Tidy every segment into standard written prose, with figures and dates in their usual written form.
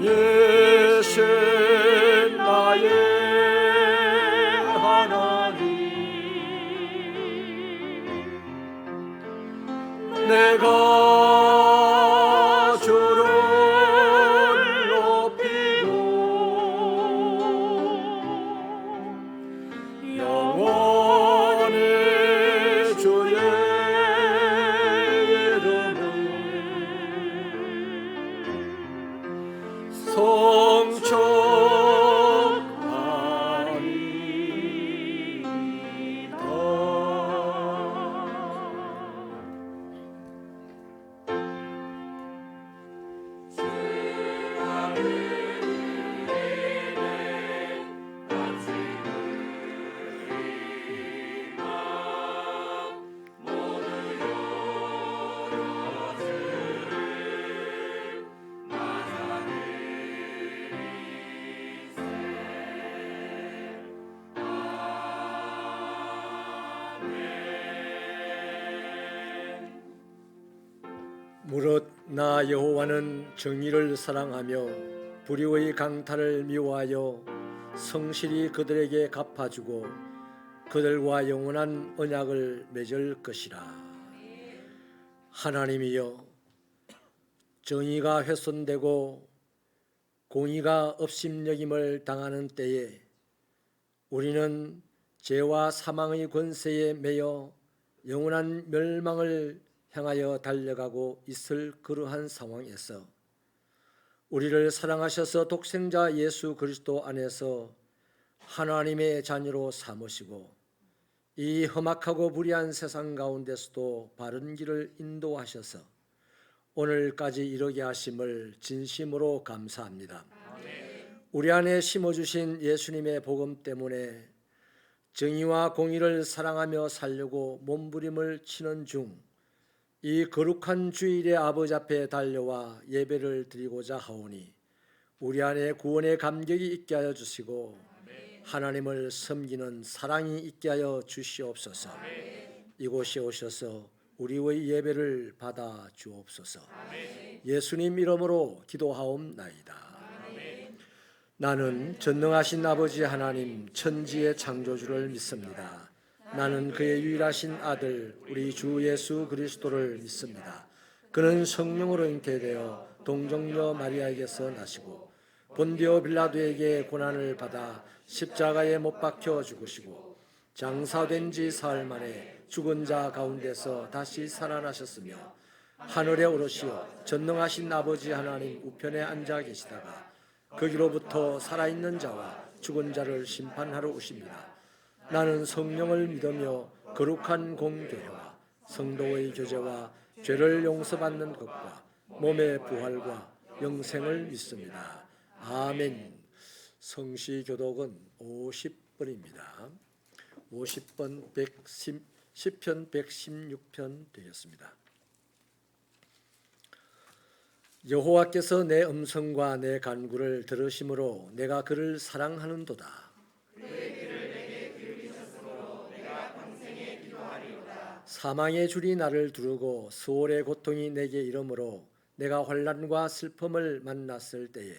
왕이신 나의 하나님, 내가 주를 높이고 영원히 주의 이름을 송축하리이다. 무릇 나 여호와는 정의를 사랑하며 불의의 강탈을 미워하여 성실히 그들에게 갚아주고 그들과 영원한 언약을 맺을 것이라. 하나님이여, 정의가 훼손되고 공의가 업심여김을 당하는 때에 우리는 죄와 사망의 권세에 매여 영원한 멸망을 향하여 달려가고 있을 그러한 상황에서 우리를 사랑하셔서 독생자 예수 그리스도 안에서 하나님의 자녀로 삼으시고 이 험악하고 불의한 세상 가운데서도 바른 길을 인도하셔서 오늘까지 이르게 하심을 진심으로 감사합니다. 우리 안에 심어주신 예수님의 복음 때문에 정의와 공의를 사랑하며 살려고 몸부림을 치는 중 이 거룩한 주일에 아버지 앞에 달려와 예배를 드리고자 하오니 우리 안에 구원의 감격이 있게 하여 주시고 하나님을 섬기는 사랑이 있게 하여 주시옵소서. 이곳에 오셔서 우리의 예배를 받아 주옵소서. 예수님 이름으로 기도하옵나이다. 나는 전능하신 아버지 하나님 천지의 창조주를 믿습니다. 나는 그의 유일하신 아들 우리 주 예수 그리스도를 믿습니다. 그는 성령으로 잉태되어 동정녀 마리아에게서 나시고 본디오 빌라도에게 고난을 받아 십자가에 못 박혀 죽으시고 장사된 지 사흘 만에 죽은 자 가운데서 다시 살아나셨으며 하늘에 오르시어 전능하신 아버지 하나님 우편에 앉아 계시다가 거기로부터 살아있는 자와 죽은 자를 심판하러 오십니다. 나는 성령을 믿으며 거룩한 공교회와 성도의 교제와 죄를 용서받는 것과 몸의 부활과 영생을 믿습니다. 아멘. 성시교독은 50번입니다. 50번 10편 116편 되겠습니다. 여호와께서 내 음성과 내 간구를 들으심으로 내가 그를 사랑하는도다. 사망의 줄이 나를 두르고 수월의 고통이 내게 이르므로 내가 환난과 슬픔을 만났을 때에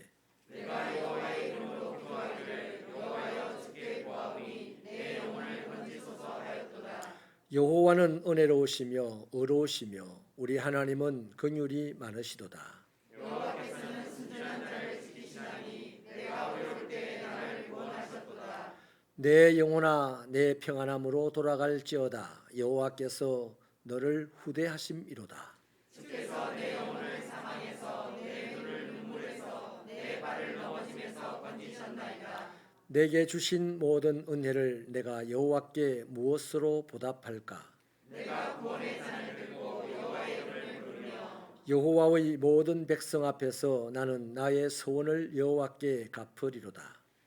내가 여호와의 이름으로 기도하기를 여호와여 주께 구하오니 내 영혼을 건지소서 하였도다. 여호와는 은혜로우시며 의로우시며 우리 하나님은 긍휼이 많으시도다. 여호와께서는 순전한 자를 지키시나니 내가 어려울 때에 나를 구원하셨도다. 내 영혼아 내 평안함으로 돌아갈지어다. 여호와께서 너를 후대하심이로다. 주께서 내 영혼을 사망에서 내 눈을 눈물에서 내 발을 넘어짐에서 건지셨나이다. 내게 주신 모든 은혜를 내가 여호와께 무엇으로 보답할까? 내가 구원의 잔을 들고 여호와의 이름을 부르며 여호와의 모든 백성 앞에서 나는 나의 소원을 여호와께 갚으리로다.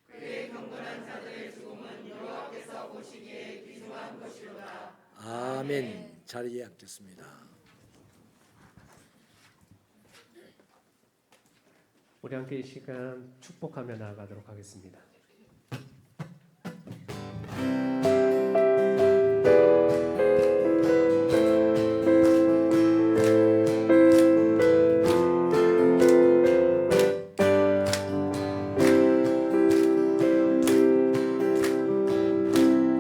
그의 경건한 자들의 죽음은 여호와께서 보시기에 귀중한 것이로다. 아멘. 자리에 앉겠습니다. 우리 함께 이 시간 축복하며 나아가도록 하겠습니다.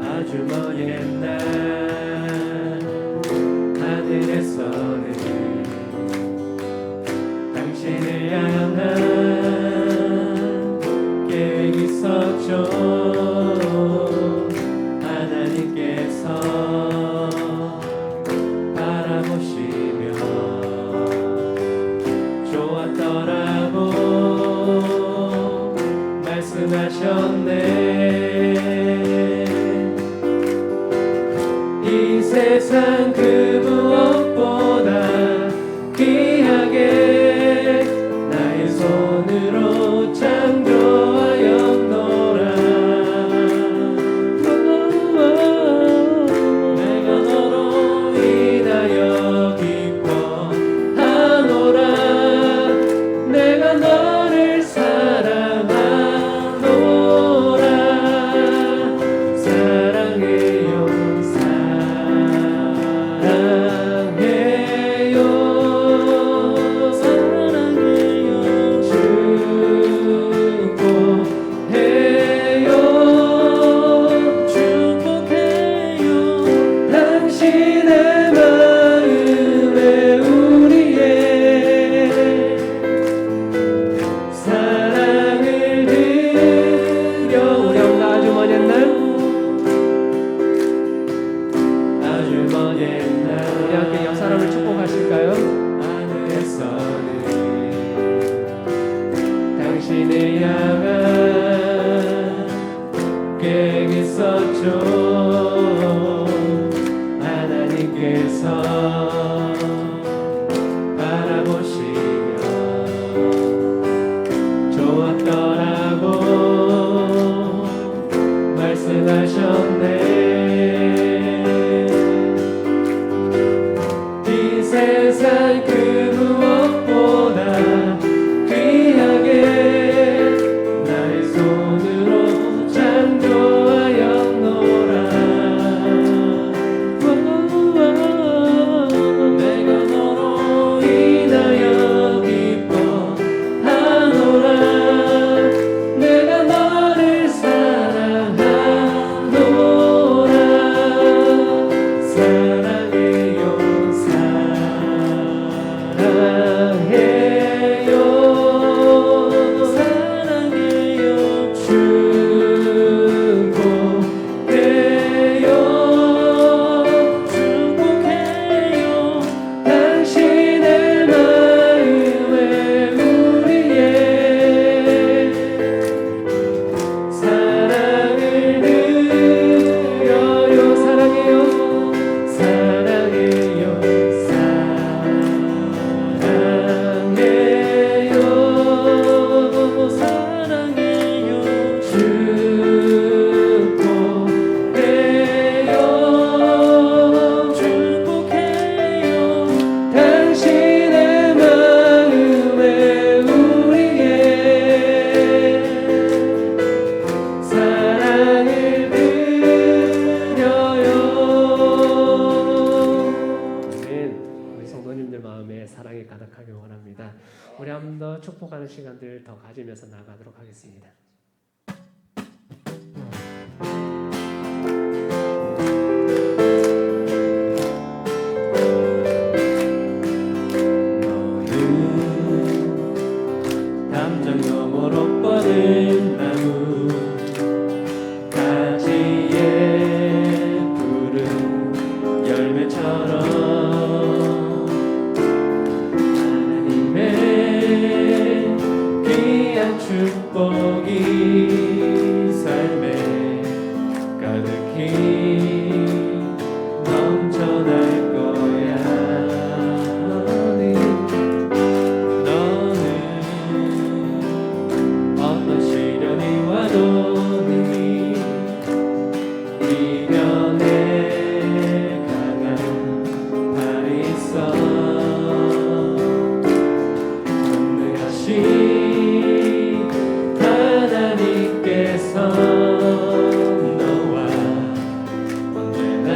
아주 먼 옛날 하늘에서는 당신을 향한 계획이 있었죠. 하나님께서 바라보시며 좋았더라고 말씀하셨네. 이 세상 그 무엇보다 귀하게 나의 손으로 창조하였노라. 내가 너로 인하여 기뻐하노라. 내가 너를 사랑하노라. 사랑해요 사랑해요 사랑해요 축복해요 축복해요 당신의 마음에 우리의 사랑을 드려. 우리 엄마 아주 먼 옛날 아주 먼 옛날 우리 함께 옆 사람을 축복하실까요? 하늘에서는 당신을 향한 계획이 있었죠. 하나님께서 바라보시며 좋았더라고 말씀하셨네. 이 세상 그 무엇보다 귀하게 나의 손으로 창조하였노라. 내가 너로 인하여 기뻐하노라. 내가 너를 사랑하노라. 사랑해요 사랑해요 사랑해요 축복해요 축복해요 당신의 마음에 우리의 사랑을 드려요. 사랑해요 사랑해요 사랑해요 사랑해요 축복해요 축복해요 당신의 마음에 우리의 사랑을 드려요. 아멘. 우리 성도님들 마음에 사랑이 가득하게 원합니다. 우리 한 번 더 축복하는 시간들 더 가지면서 나아가도록 하겠습니다. 너는 담장 너머로 뻗은 나무 가지에 푸른 열매처럼 하나님의 귀한 축복이 전할 거야. 너는 어떤 시련이 와도 이겨내 강한 발이 있어. 전능하신 하나님께서 너와 언제나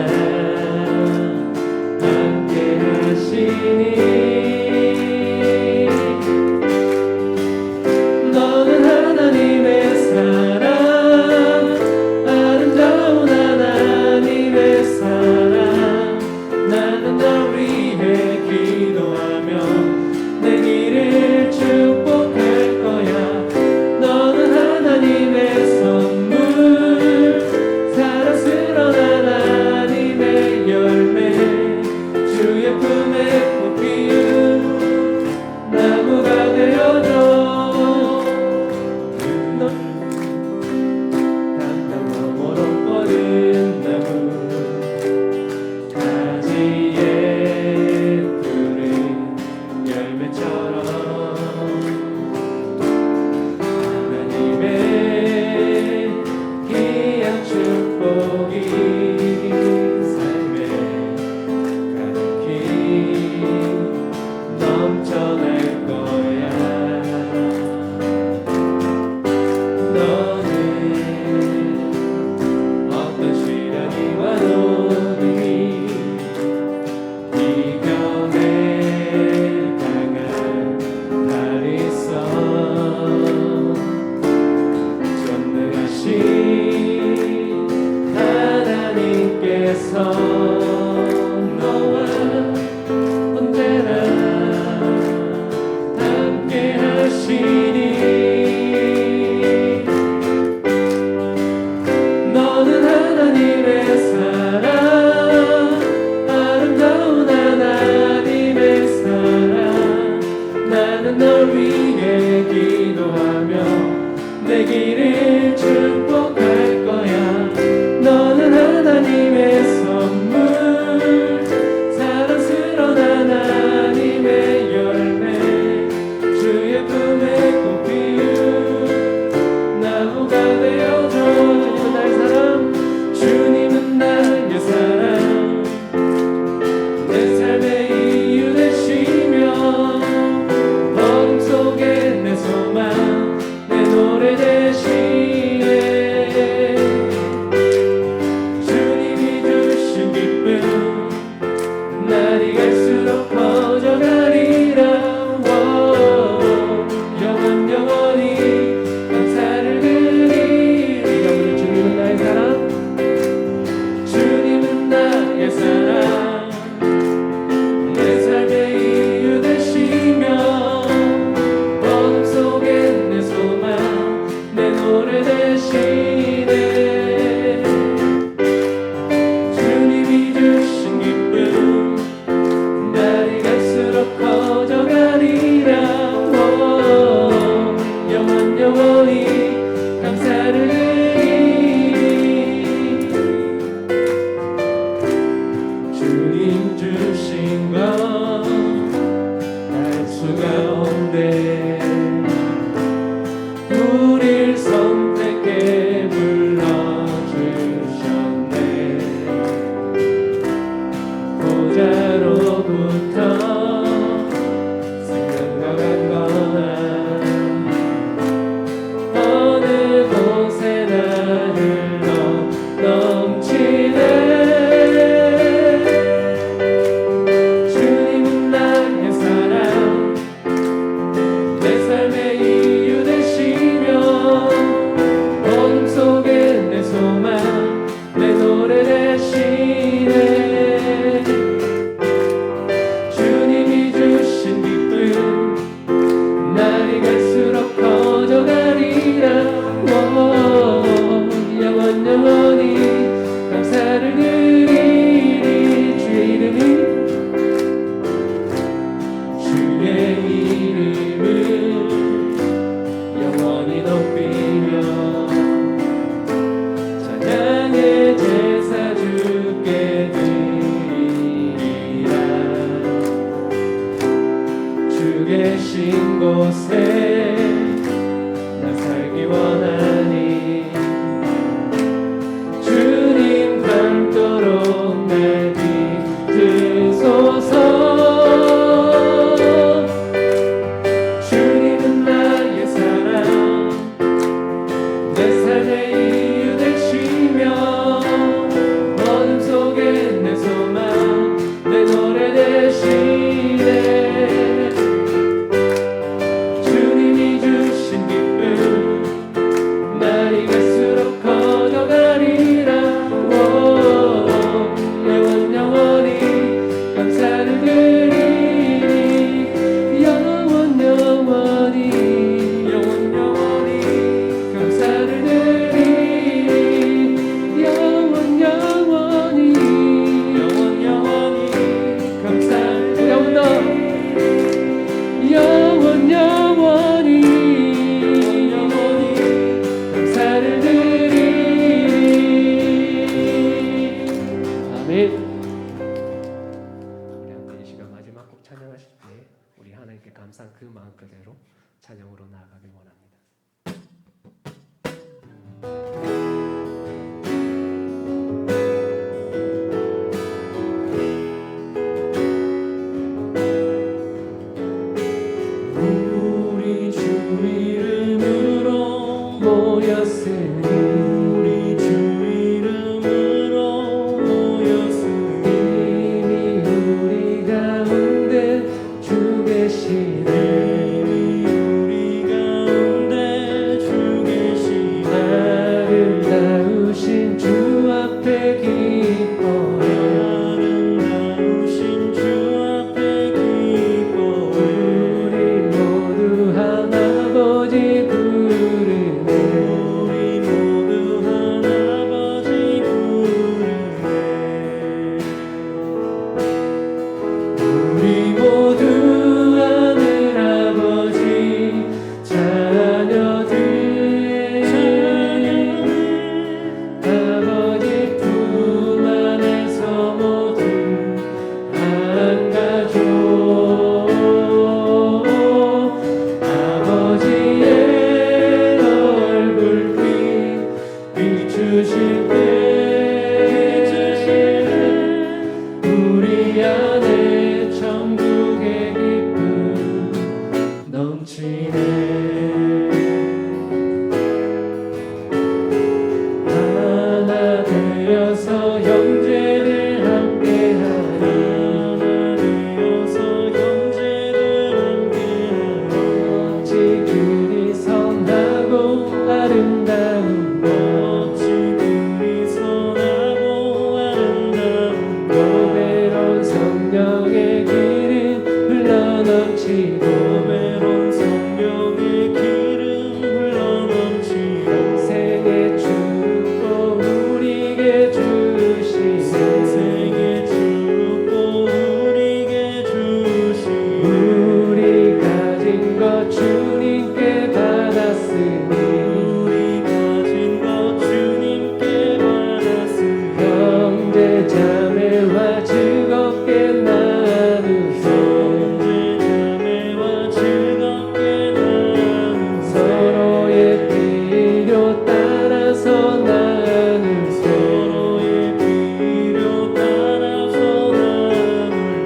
받았으니 우리 가진 것 주님께 받았으니 형제 자매와 즐겁게 나누세 형제 자매와 즐겁게 나누세 서로의 필요 따라서 나누세 서로의 필요 따라서 나눌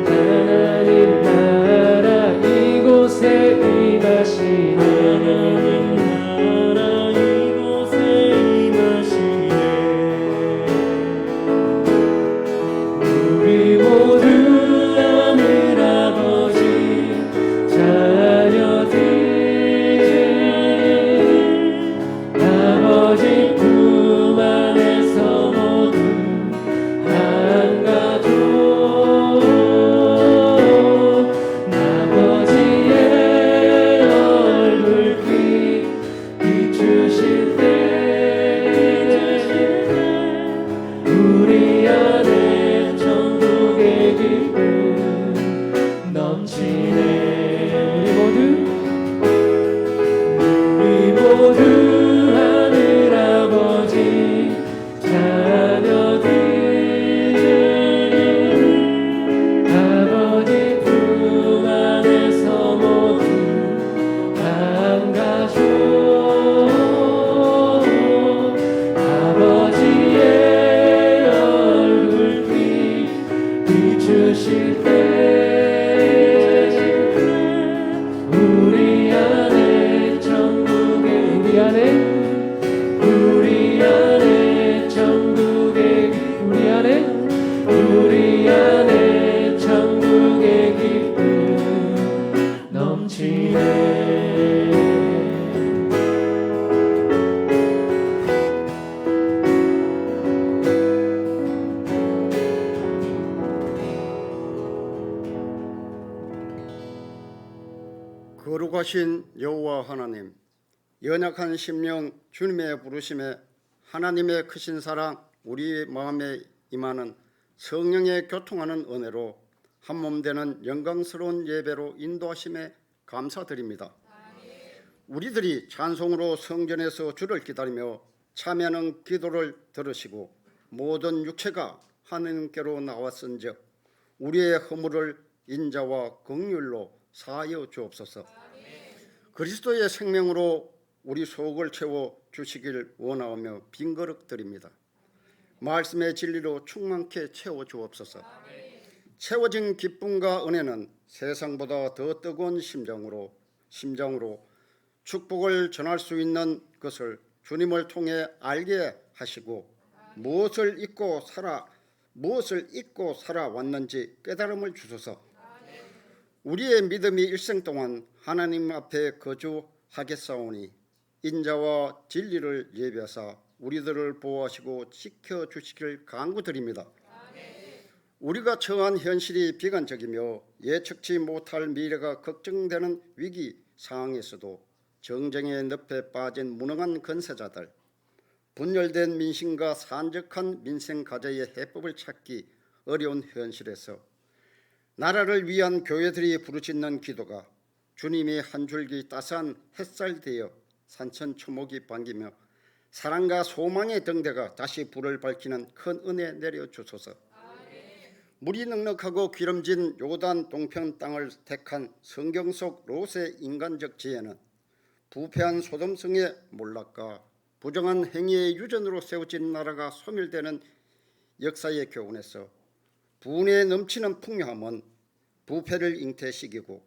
하나님 나라 이곳에 임하시네 하나님 나라 이곳에 임하시네 우리 모두 하늘 아버지 자녀들 아버지 품 안에서 모두 한 가족 아버지의 얼굴빛 비추실 때 우리 안에 천국의 기쁨 넘치네 우리 모두 하늘 아버지 자녀들 아버지 품 안에서 모두 한 가족 아버지의 얼굴빛 비추실 때 우리 안에 천국의 우리 안에 천국의 우리 안에 천국의 기쁨 넘치네 거룩하신 여호와 하나님, 연약한 심령 주님의 부르심에 하나님의 크신 사랑 우리 마음에 임하는 성령의 교통하는 은혜로 한몸 되는 영광스러운 예배로 인도하심에 감사드립니다. 우리들이 찬송으로 성전에서 주를 기다리며 참여하는 기도를 들으시고 모든 육체가 하나님께로 나왔은즉 우리의 허물을 인자와 긍휼로 사하여 주옵소서. 그리스도의 생명으로 우리 속을 채워 주시길 원하오며 빈거룩 드립니다. 말씀의 진리로 충만케 채워 주옵소서. 채워진 기쁨과 은혜는 세상보다 더 뜨거운 심정으로 축복을 전할 수 있는 것을 주님을 통해 알게 하시고 무엇을 잊고 살아왔는지 깨달음을 주소서. 우리의 믿음이 일생 동안 하나님 앞에 거주하겠사오니 인자와 진리를 예비하사 우리들을 보호하시고 지켜주시길 간구드립니다. 우리가 처한 현실이 비관적이며 예측치 못할 미래가 걱정되는 위기 상황에서도 정쟁의 늪에 빠진 무능한 건세자들, 분열된 민심과 산적한 민생 과제의 해법을 찾기 어려운 현실에서 나라를 위한 교회들이 부르짖는 기도가 주님이 한 줄기 따스한 햇살 되어 산천초목이 반기며 사랑과 소망의 등대가 다시 불을 밝히는 큰 은혜 내려주소서. 물이 넉넉하고 기름진 요단 동편 땅을 택한 성경 속 롯의 인간적 지혜는 부패한 소돔성의 몰락과 부정한 행위의 유전으로 세워진 나라가 소멸되는 역사의 교훈에서 분에 넘치는 풍요함은 부패를 잉태시키고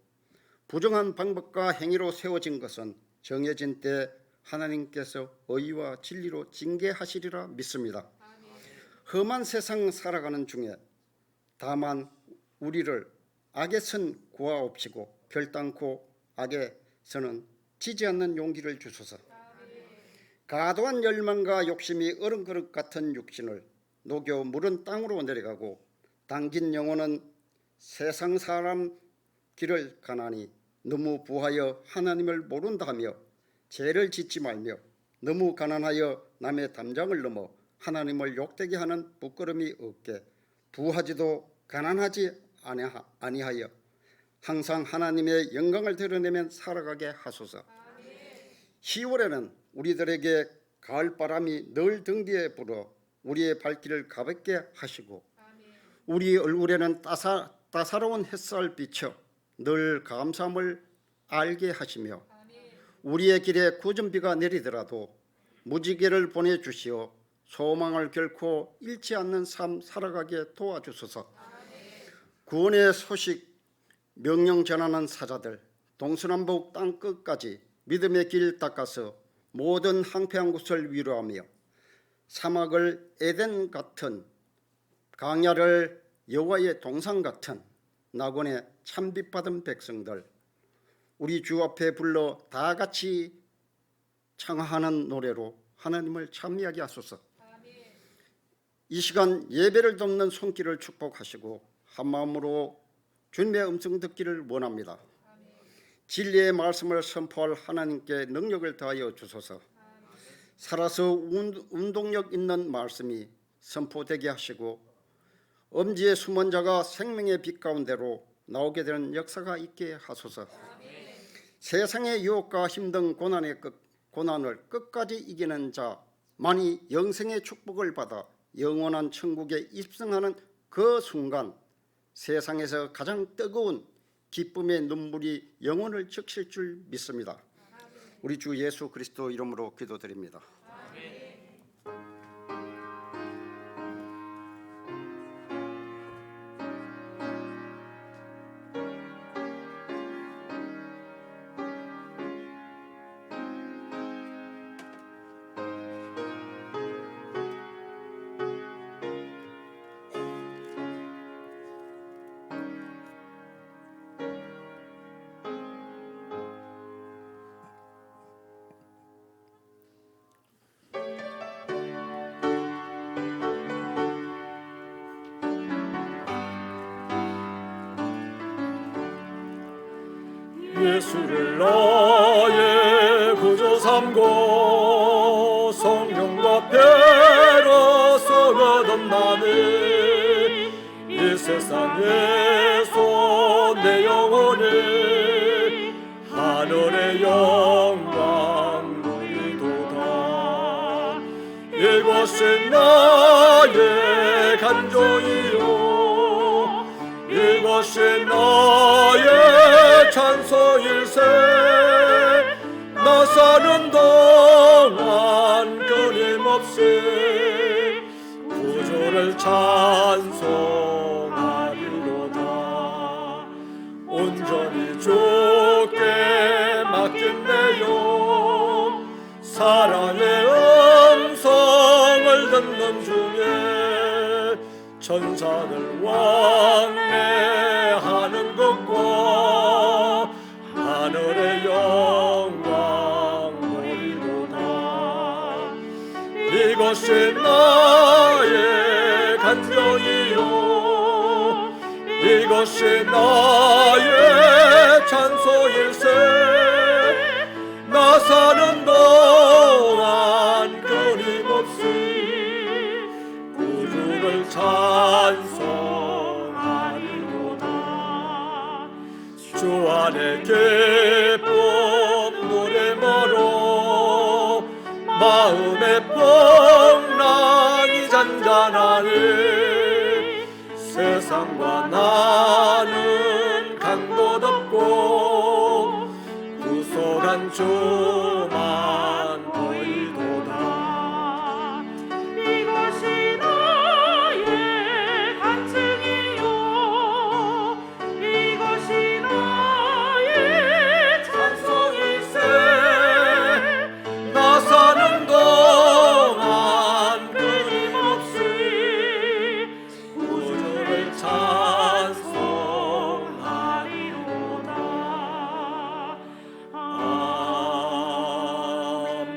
부정한 방법과 행위로 세워진 것은 정해진 때 하나님께서 의와 진리로 징계하시리라 믿습니다. 험한 세상 살아가는 중에 다만 우리를 악에선 구하옵시고 결단코 악에서는 지지 않는 용기를 주소서. 과도한 열망과 욕심이 얼음 그릇 같은 육신을 녹여 물은 땅으로 내려가고 당긴 영혼은 세상 사람 길을 가나니 너무 부하여 하나님을 모른다하며 죄를 짓지 말며 너무 가난하여 남의 담장을 넘어 하나님을 욕되게 하는 부끄러움이 없게 부하지도 가난하지 아니하여 항상 하나님의 영광을 드러내면 살아가게 하소서. 10월에는 우리들에게 가을바람이 늘 등 뒤에 불어 우리의 발길을 가볍게 하시고 우리 얼굴에는 따사로운 햇살 비쳐 늘 감사함을 알게 하시며 우리의 길에 굳은 비가 내리더라도 무지개를 보내주시어 소망을 결코 잃지 않는 삶 살아가게 도와주소서. 구원의 소식 명령 전하는 사자들 동서남북 땅끝까지 믿음의 길 닦아서 모든 황폐한 곳을 위로하며 사막을 에덴 같은 광야를 여호와의 동산 같은 낙원에 참빛받은 백성들 우리 주 앞에 불러 다 같이 창하는 노래로 하나님을 찬미하게 하소서. 이 시간 예배를 돕는 손길을 축복하시고 한마음으로 주님의 음성 듣기를 원합니다. 진리의 말씀을 선포할 하나님께 능력을 더하여 주소서. 살아서 운동력 있는 말씀이 선포되게 하시고 엄지의 숨은 자가 생명의 빛 가운데로 나오게 되는 역사가 있게 하소서. 세상의 유혹과 힘든 고난을 끝까지 이기는 자만이 영생의 축복을 받아 영원한 천국에 입성하는 그 순간 세상에서 가장 뜨거운 기쁨의 눈물이 영혼을 적실 줄 믿습니다. 우리 주 예수 그리스도 이름으로 기도드립니다. 예수를 나의 구주 삼고 성령과 배로서 거듭나는 이 세상에서 내 영혼을 하늘의 영광 누리도다. 이것이 나의 간증이요 이것이 나의 찬송일세. 나 사는 동안 끊임없이 구주를 찬송하리로다. 온전히 주께 맡긴 내 영 사랑의 음성을 듣는 중에 천사들 왕래하는 것과 하늘의 영광 보이도다. 이것이 나의 간증이요 이것이 나의 찬송일세. 나 사는 동안 끊임없이 구주를 찬송하리로다. 주 안에 기쁨 노래마로 마음의 풍랑이 잔잔하니 세상과 나는 간 곳 없고 구속한 주만 보이도다. 이것이 나의 간증이요 이것이 나의 찬송일세. 나 사는 동안 끊임없이 구주를 찬송하리로다. 아멘.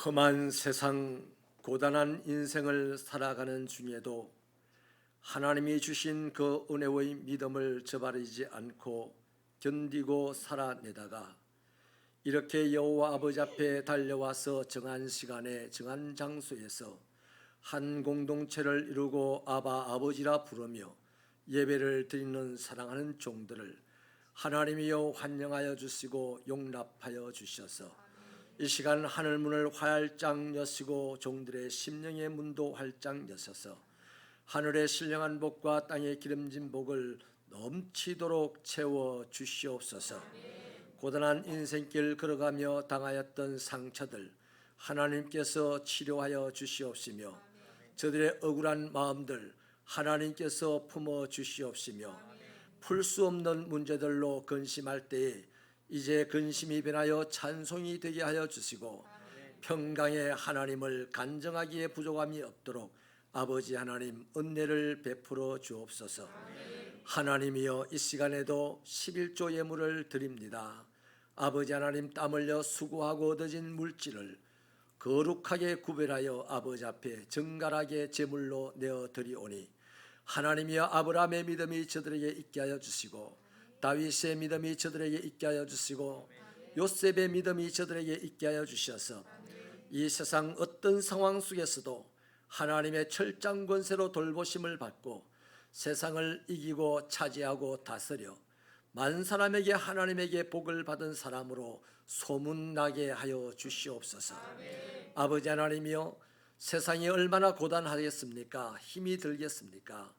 험한 세상 고단한 인생을 살아가는 중에도 하나님이 주신 그 은혜의 믿음을 저버리지 않고 견디고 살아내다가 이렇게 여호와 아버지 앞에 달려와서 정한 시간에 정한 장소에서 한 공동체를 이루고 아바 아버지라 부르며 예배를 드리는 사랑하는 종들을 하나님이여 환영하여 주시고 용납하여 주셔서 이 시간 하늘 문을 활짝 여시고 종들의 심령의 문도 활짝 여셔서 하늘의 신령한 복과 땅의 기름진 복을 넘치도록 채워 주시옵소서. 고단한 인생길 걸어가며 당하였던 상처들 하나님께서 치료하여 주시옵시며 저들의 억울한 마음들 하나님께서 품어 주시옵시며 풀 수 없는 문제들로 근심할 때에 이제 근심이 변하여 찬송이 되게 하여 주시고 평강의 하나님을 간증하기에 부족함이 없도록 아버지 하나님 은혜를 베풀어 주옵소서. 하나님이여 이 시간에도 11조 예물을 드립니다. 아버지 하나님 땀 흘려 수고하고 얻어진 물질을 거룩하게 구별하여 아버지 앞에 정갈하게 제물로 내어 드리오니 하나님이여 아브라함의 믿음이 저들에게 있게 하여 주시고 다윗의 믿음이 저들에게 있게 하여 주시고 요셉의 믿음이 저들에게 있게 하여 주셔서 이 세상 어떤 상황 속에서도 하나님의 철장 권세로 돌보심을 받고 세상을 이기고 차지하고 다스려 만 사람에게 하나님에게 복을 받은 사람으로 소문나게 하여 주시옵소서. 아버지 하나님이여 세상이 얼마나 고단하겠습니까? 힘이 들겠습니까?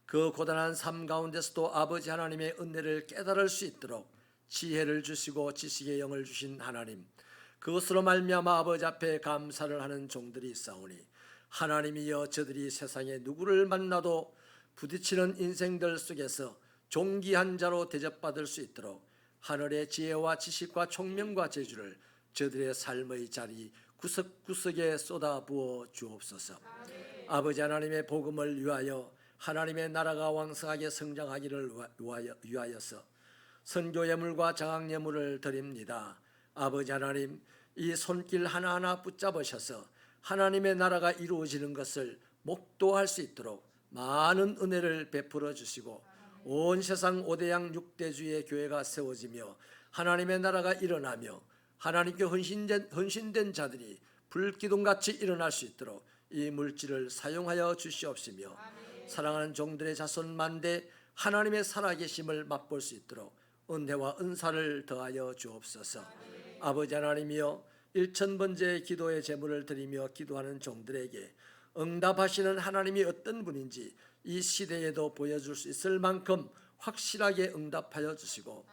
그 고단한 삶 가운데서도 아버지 하나님의 은혜를 깨달을 수 있도록 지혜를 주시고 지식의 영을 주신 하나님, 그것으로 말미암아 아버지 앞에 감사를 하는 종들이 있사오니 하나님이여 저들이 세상에 누구를 만나도 부딪히는 인생들 속에서 존귀한 자로 대접받을 수 있도록 하늘의 지혜와 지식과 총명과 재주를 저들의 삶의 자리 구석구석에 쏟아부어 주옵소서. 아버지 하나님의 복음을 위하여 하나님의 나라가 왕성하게 성장하기를 위하여서 선교 예물과 장학 예물을 드립니다. 아버지 하나님 이 손길 하나하나 붙잡으셔서 하나님의 나라가 이루어지는 것을 목도할 수 있도록 많은 은혜를 베풀어 주시고 온 세상 5대양 6대주의 교회가 세워지며 하나님의 나라가 일어나며 하나님께 헌신된 자들이 불기둥같이 일어날 수 있도록 이 물질을 사용하여 주시옵시며 사랑하는 종들의 자손 만대 하나님의 살아계심을 맛볼 수 있도록 은혜와 은사를 더하여 주옵소서. 아버지 하나님이여 1000번째 기도의 제물을 드리며 기도하는 종들에게 응답하시는 하나님이 어떤 분인지 이 시대에도 보여줄 수 있을 만큼 확실하게 응답하여 주시고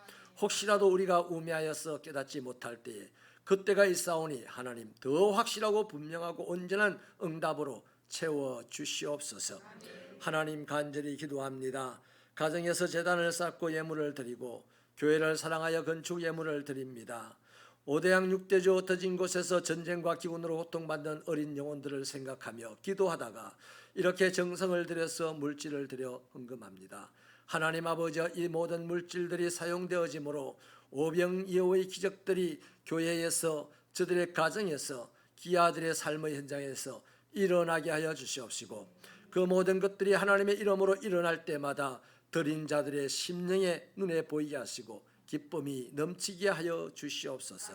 혹시라도 우리가 우매하여서 깨닫지 못할 때에 그때가 있사오니 하나님 더 확실하고 분명하고 온전한 응답으로 채워 주시옵소서. 하나님 간절히 기도합니다. 가정에서 제단을 쌓고 예물을 드리고 교회를 사랑하여 건축 예물을 드립니다. 5대양 6대주 흩어진 곳에서 전쟁과 기근으로 고통받는 어린 영혼들을 생각하며 기도하다가 이렇게 정성을 들여서 물질을 들여 헌금합니다. 하나님 아버지 이 모든 물질들이 사용되어지므로 오병이어의 기적들이 교회에서 저들의 가정에서 기아들의 삶의 현장에서 일어나게 하여 주시옵시고 그 모든 것들이 하나님의 이름으로 일어날 때마다 드린 자들의 심령에 눈에 보이게 하시고 기쁨이 넘치게 하여 주시옵소서.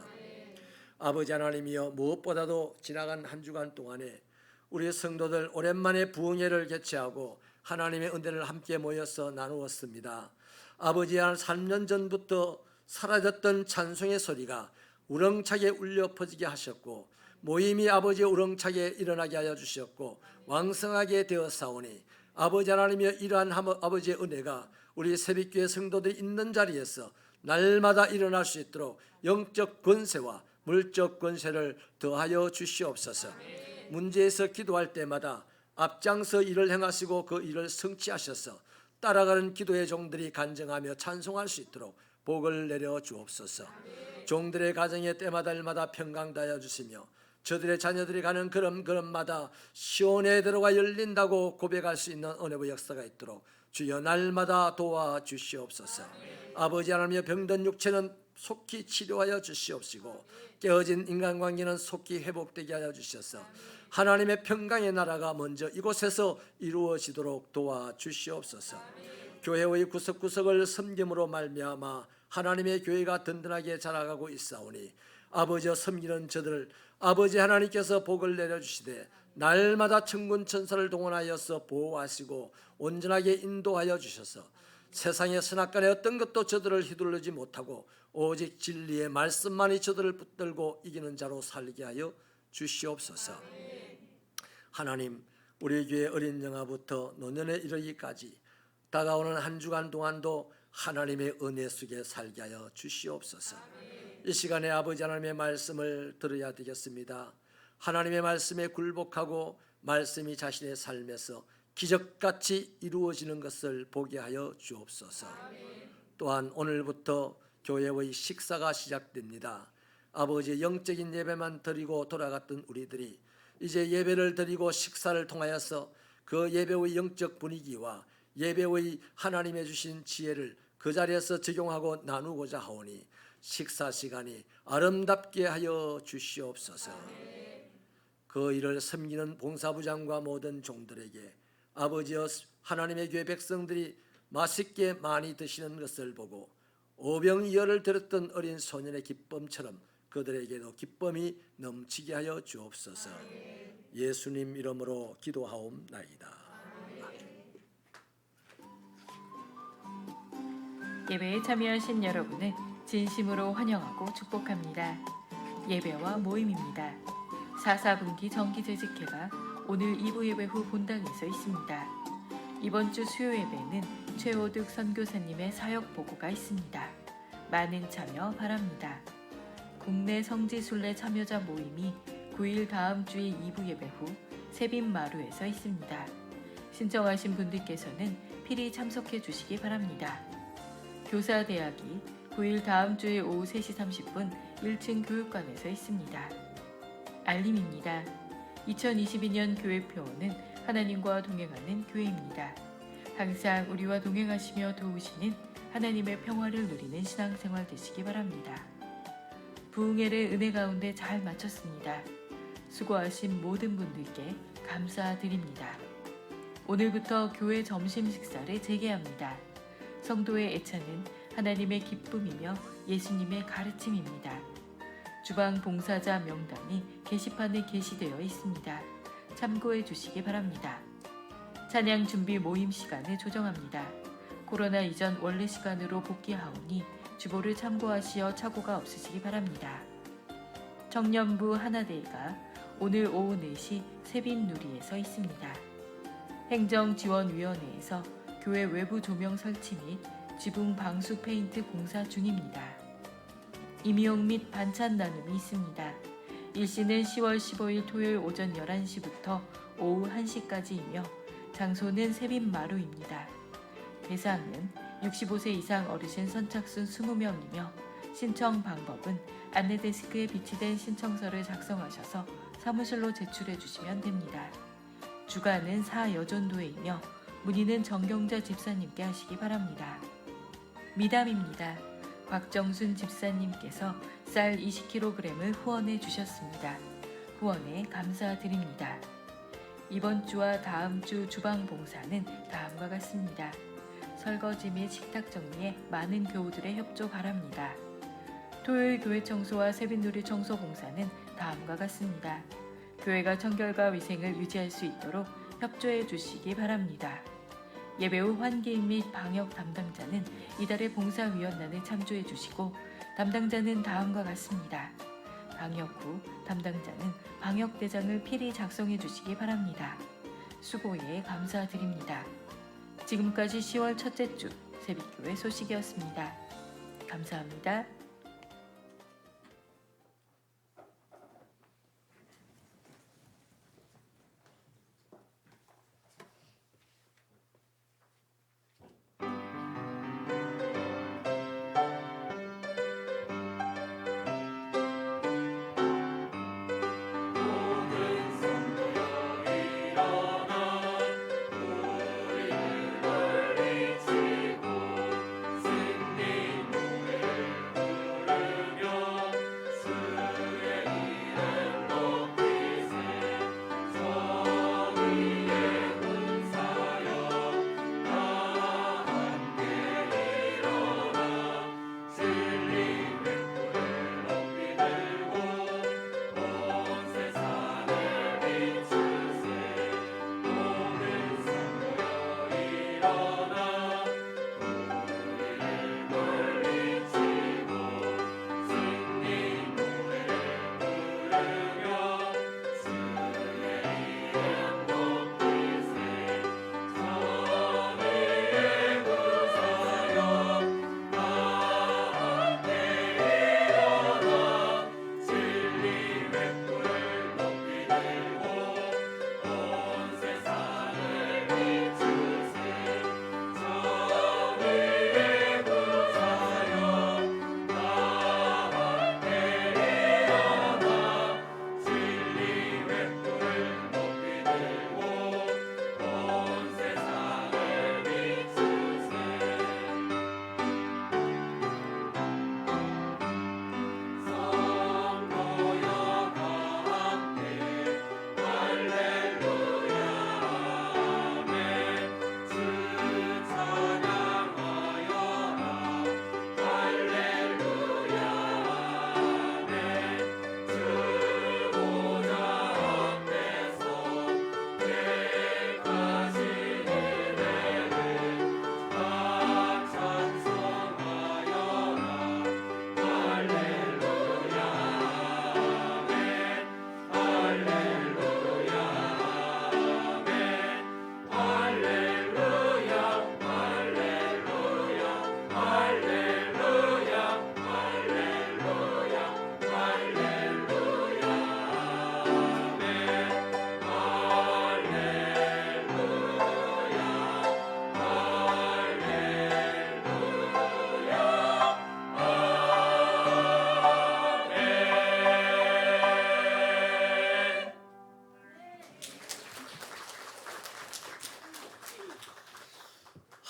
아버지 하나님이여 무엇보다도 지나간 한 주간 동안에 우리 성도들 오랜만에 부흥회를 개최하고 하나님의 은혜를 함께 모여서 나누었습니다. 아버지 한 3년 전부터 사라졌던 찬송의 소리가 우렁차게 울려 퍼지게 하셨고 모임이 아버지의 우렁차게 일어나게 하여 주셨고 왕성하게 되었사오니 아버지 하나님이여 이러한 아버지의 은혜가 우리 새벽교회 성도들이 있는 자리에서 날마다 일어날 수 있도록 영적 권세와 물적 권세를 더하여 주시옵소서. 문제에서 기도할 때마다 앞장서 일을 행하시고 그 일을 성취하셔서 따라가는 기도의 종들이 간증하며 찬송할 수 있도록 복을 내려 주옵소서. 종들의 가정에 때마다 평강 다하여 주시며 저들의 자녀들이 가는 걸음걸음마다 시온의 대로가 열린다고 고백할 수 있는 은혜의 역사가 있도록 주여 날마다 도와주시옵소서. 아버지 하나님의 병든 육체는 속히 치료하여 주시옵시고 깨어진 인간관계는 속히 회복되게 하여 주셔서 하나님의 평강의 나라가 먼저 이곳에서 이루어지도록 도와주시옵소서. 교회의 구석구석을 섬김으로 말미암아 하나님의 교회가 든든하게 자라가고 있사오니 아버지여 섬기는 저들을 아버지 하나님께서 복을 내려주시되 날마다 천군 천사를 동원하여서 보호하시고 온전하게 인도하여 주셔서 세상의 선악간의 어떤 것도 저들을 휘둘르지 못하고 오직 진리의 말씀만이 저들을 붙들고 이기는 자로 살게 하여 주시옵소서. 하나님, 우리 교회 어린 영아부터 노년에 이르기까지 다가오는 한 주간 동안도 하나님의 은혜 속에 살게 하여 주시옵소서. 이 시간에 아버지 하나님의 말씀을 들어야 되겠습니다. 하나님의 말씀에 굴복하고 말씀이 자신의 삶에서 기적같이 이루어지는 것을 보게 하여 주옵소서. 또한 오늘부터 교회의 식사가 시작됩니다. 아버지의 영적인 예배만 드리고 돌아갔던 우리들이 이제 예배를 드리고 식사를 통하여서 그 예배의 영적 분위기와 예배의 하나님의 주신 지혜를 그 자리에서 적용하고 나누고자 하오니 식사 시간이 아름답게 하여 주시옵소서. 그 일을 섬기는 봉사부장과 모든 종들에게 아버지여 하나님의 교회 백성들이 맛있게 많이 드시는 것을 보고 오병이어를 들었던 어린 소년의 기쁨처럼 그들에게도 기쁨이 넘치게 하여 주옵소서. 예수님 이름으로 기도하옵나이다. 예배에 참여하신 여러분을 진심으로 환영하고 축복합니다. 예배와 모임입니다. 4분기 정기재직회가 오늘 2부 예배 후 본당에서 있습니다. 이번 주 수요 예배는 최호득 선교사님의 사역 보고가 있습니다. 많은 참여 바랍니다. 국내 성지순례 참여자 모임이 9일 다음 주의 2부 예배 후 세빈마루에서 있습니다. 신청하신 분들께서는 필히 참석해 주시기 바랍니다. 교사대학이 9일 다음 주에 오후 3시 30분 1층 교육관에서 있습니다. 알림입니다. 2022년 교회표어는 하나님과 동행하는 교회입니다. 항상 우리와 동행하시며 도우시는 하나님의 평화를 누리는 신앙생활 되시기 바랍니다. 부흥회를 은혜 가운데 잘 마쳤습니다. 수고하신 모든 분들께 감사드립니다. 오늘부터 교회 점심 식사를 재개합니다. 성도의 애찬은 하나님의 기쁨이며 예수님의 가르침입니다. 주방 봉사자 명단이 게시판에 게시되어 있습니다. 참고해 주시기 바랍니다. 찬양 준비 모임 시간을 조정합니다. 코로나 이전 원래 시간으로 복귀하오니 주보를 참고하시어 착오가 없으시기 바랍니다. 청년부 하나대회가 오늘 오후 4시 세빈누리에서 있습니다. 행정지원위원회에서 교회 외부 조명 설치 및 지붕 방수 페인트 공사 중입니다. 임용 및 반찬 나눔이 있습니다. 일시는 10월 15일 토요일 오전 11시부터 오후 1시까지이며 장소는 세빈마루입니다. 대상은 65세 이상 어르신 선착순 20명이며 신청 방법은 안내데스크에 비치된 신청서를 작성하셔서 사무실로 제출해 주시면 됩니다. 주간은 사여전도회이며 문의는 정경자 집사님께 하시기 바랍니다. 미담입니다. 곽정순 집사님께서 쌀 20kg을 후원해 주셨습니다. 후원에 감사드립니다. 이번 주와 다음 주 주방 봉사는 다음과 같습니다. 설거지 및 식탁 정리에 많은 교우들의 협조 바랍니다. 토요일 교회 청소와 세빈누리 청소 봉사는 다음과 같습니다. 교회가 청결과 위생을 유지할 수 있도록 협조해 주시기 바랍니다. 예배 후 환기인 및 방역 담당자는 이달의 봉사위원단에 참조해 주시고 담당자는 다음과 같습니다. 방역 후 담당자는 방역대장을 필히 작성해 주시기 바랍니다. 수고에 감사드립니다. 지금까지 10월 첫째 주 새빛교회 소식이었습니다. 감사합니다.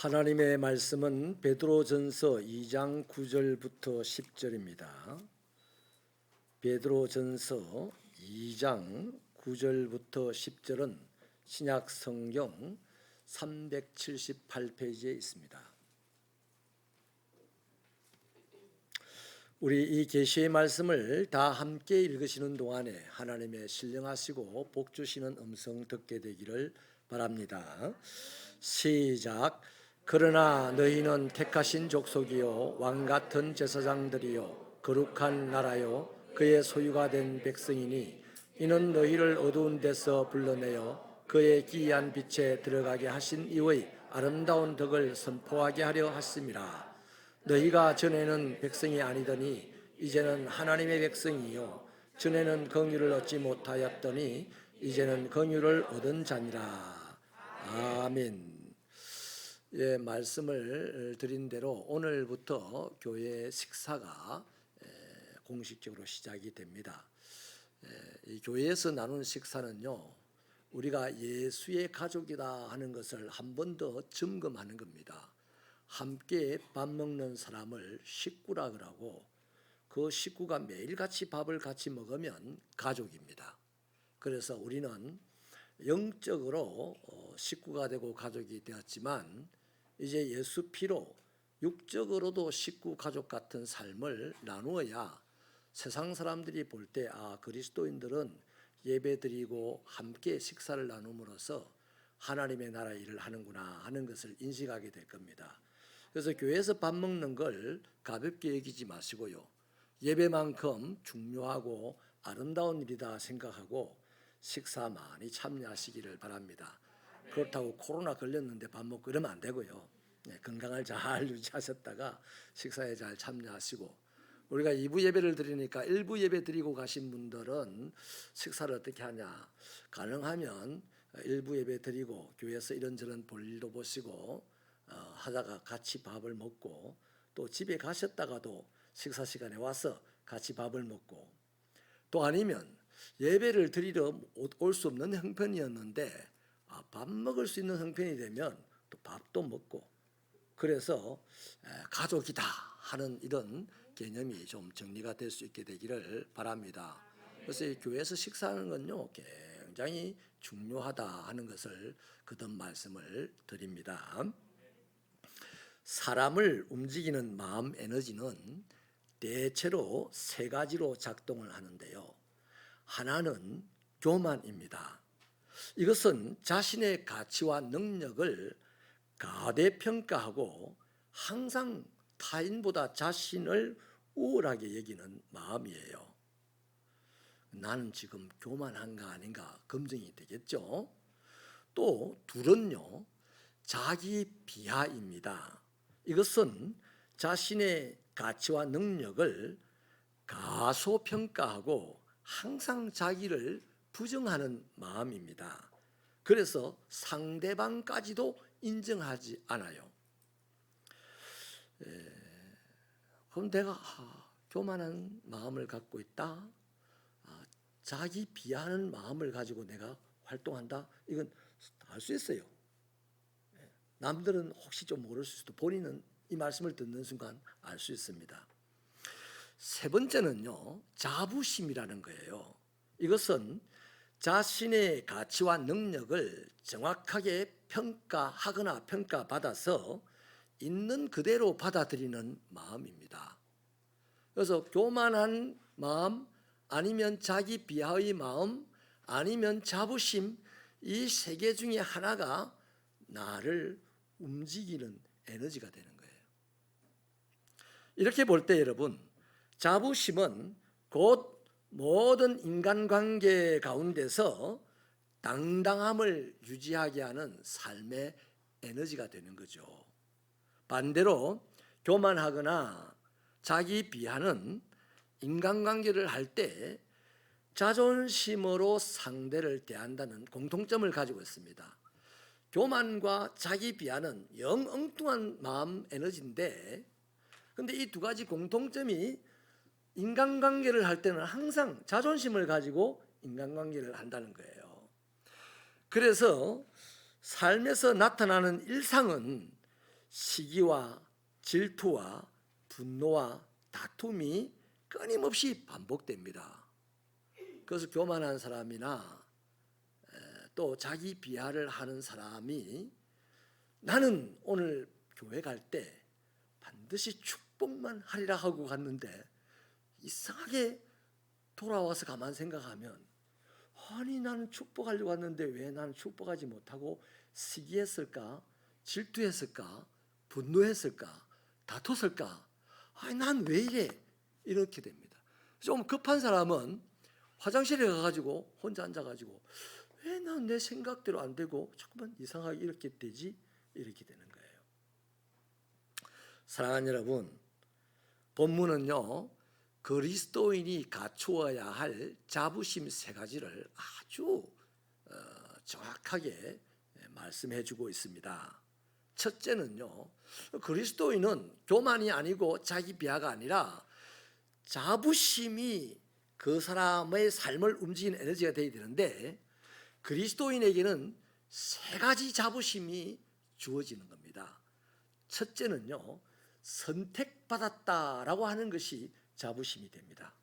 하나님의 말씀은 베드로전서 2장 9절부터 10절입니다. 베드로전서 2장 9절부터 10절은 신약 성경 378페이지에 있습니다. 우리 이 계시의 말씀을 다 함께 읽으시는 동안에 하나님의 신령하시고 복 주시는 음성 듣게 되기를 바랍니다. 시작. 그러나 너희는 택하신 족속이요 왕 같은 제사장들이요 거룩한 나라요 그의 소유가 된 백성이니 이는 너희를 어두운 데서 불러내어 그의 기이한 빛에 들어가게 하신 이의 아름다운 덕을 선포하게 하려 하심이라. 너희가 전에는 백성이 아니더니 이제는 하나님의 백성이요 전에는 긍휼을 얻지 못하였더니 이제는 긍휼을 얻은 자니라. 아멘. 예, 말씀을 드린 대로 오늘부터 교회 식사가 공식적으로 시작이 됩니다. 이 교회에서 나누는 식사는요, 우리가 예수의 가족이다 하는 것을 한 번 더 점검하는 겁니다. 함께 밥 먹는 사람을 식구라 그러고 그 식구가 매일 같이 밥을 같이 먹으면 가족입니다. 그래서 우리는 영적으로 식구가 되고 가족이 되었지만 이제 예수 피로 육적으로도 식구 가족 같은 삶을 나누어야 세상 사람들이 볼 때 그리스도인들은 예배드리고 함께 식사를 나눔으로써 하나님의 나라 일을 하는구나 하는 것을 인식하게 될 겁니다. 그래서 교회에서 밥 먹는 걸 가볍게 여기지 마시고요. 예배만큼 중요하고 아름다운 일이다 생각하고 식사 많이 참여하시기를 바랍니다. 그렇다고 코로나 걸렸는데 밥 먹고 이러면 안 되고요. 건강을 잘 유지하셨다가 식사에 잘 참여하시고, 우리가 2부 예배를 드리니까 1부 예배 드리고 가신 분들은 식사를 어떻게 하냐, 가능하면 1부 예배 드리고 교회에서 이런저런 볼일도 보시고 하다가 같이 밥을 먹고, 또 집에 가셨다가도 식사 시간에 와서 같이 밥을 먹고, 또 아니면 예배를 드리러 올 수 없는 형편이었는데 밥 먹을 수 있는 형편이 되면 또 밥도 먹고, 그래서 가족이다 하는 이런 개념이 좀 정리가 될 수 있게 되기를 바랍니다. 그래서 이 교회에서 식사하는 건요 굉장히 중요하다 하는 것을 거듭 말씀을 드립니다. 사람을 움직이는 마음 에너지는 대체로 세 가지로 작동을 하는데요. 하나는 교만입니다. 이것은 자신의 가치와 능력을 가대평가하고 항상 타인보다 자신을 우월하게 여기는 마음이에요. 나는 지금 교만한가 아닌가 검증이 되겠죠. 또 둘은요, 자기 비하입니다. 이것은 자신의 가치와 능력을 가소평가하고 항상 자기를 부정하는 마음입니다. 그래서 상대방까지도 인정하지 않아요. 그럼 내가 교만한 마음을 갖고 있다, 자기 비하하는 마음을 가지고 내가 활동한다, 이건 알 수 있어요. 남들은 혹시 좀 모를 수도, 본인은 이 말씀을 듣는 순간 알 수 있습니다. 세 번째는요, 자부심이라는 거예요. 이것은 자신의 가치와 능력을 정확하게 평가하거나 평가받아서 있는 그대로 받아들이는 마음입니다. 그래서 교만한 마음, 아니면 자기 비하의 마음, 아니면 자부심, 이 세 개 중에 하나가 나를 움직이는 에너지가 되는 거예요. 이렇게 볼 때 여러분, 자부심은 곧 모든 인간관계 가운데서 당당함을 유지하게 하는 삶의 에너지가 되는 거죠. 반대로 교만하거나 자기 비하는 인간관계를 할 때 자존심으로 상대를 대한다는 공통점을 가지고 있습니다. 교만과 자기 비하는 영 엉뚱한 마음 에너지인데, 근데 이 두 가지 공통점이 인간관계를 할 때는 항상 자존심을 가지고 인간관계를 한다는 거예요. 그래서 삶에서 나타나는 일상은 시기와 질투와 분노와 다툼이 끊임없이 반복됩니다. 그래서 교만한 사람이나 또 자기 비하를 하는 사람이 나는 오늘 교회 갈 때 반드시 축복만 하리라 하고 갔는데 이상하게 돌아와서 가만 생각하면 아니 나는 축복하려고 왔는데 왜 나는 축복하지 못하고 시기했을까? 질투했을까? 분노했을까? 다퉜을까? 아니 난 왜 이래? 이렇게 됩니다. 좀 급한 사람은 화장실에 가가지고 혼자 앉아가지고 왜 난 내 생각대로 안 되고 자꾸만 이상하게 이렇게 되지? 이렇게 되는 거예요. 사랑하는 여러분, 본문은요 그리스도인이 갖추어야 할 자부심 세 가지를 아주 정확하게 말씀해주고 있습니다. 첫째는요, 그리스도인은 교만이 아니고 자기 비하가 아니라 자부심이 그 사람의 삶을 움직이는 에너지가 되어야 되는데 그리스도인에게는 세 가지 자부심이 주어지는 겁니다. 첫째는요, 선택받았다라고 하는 것이 자부심이 됩니다.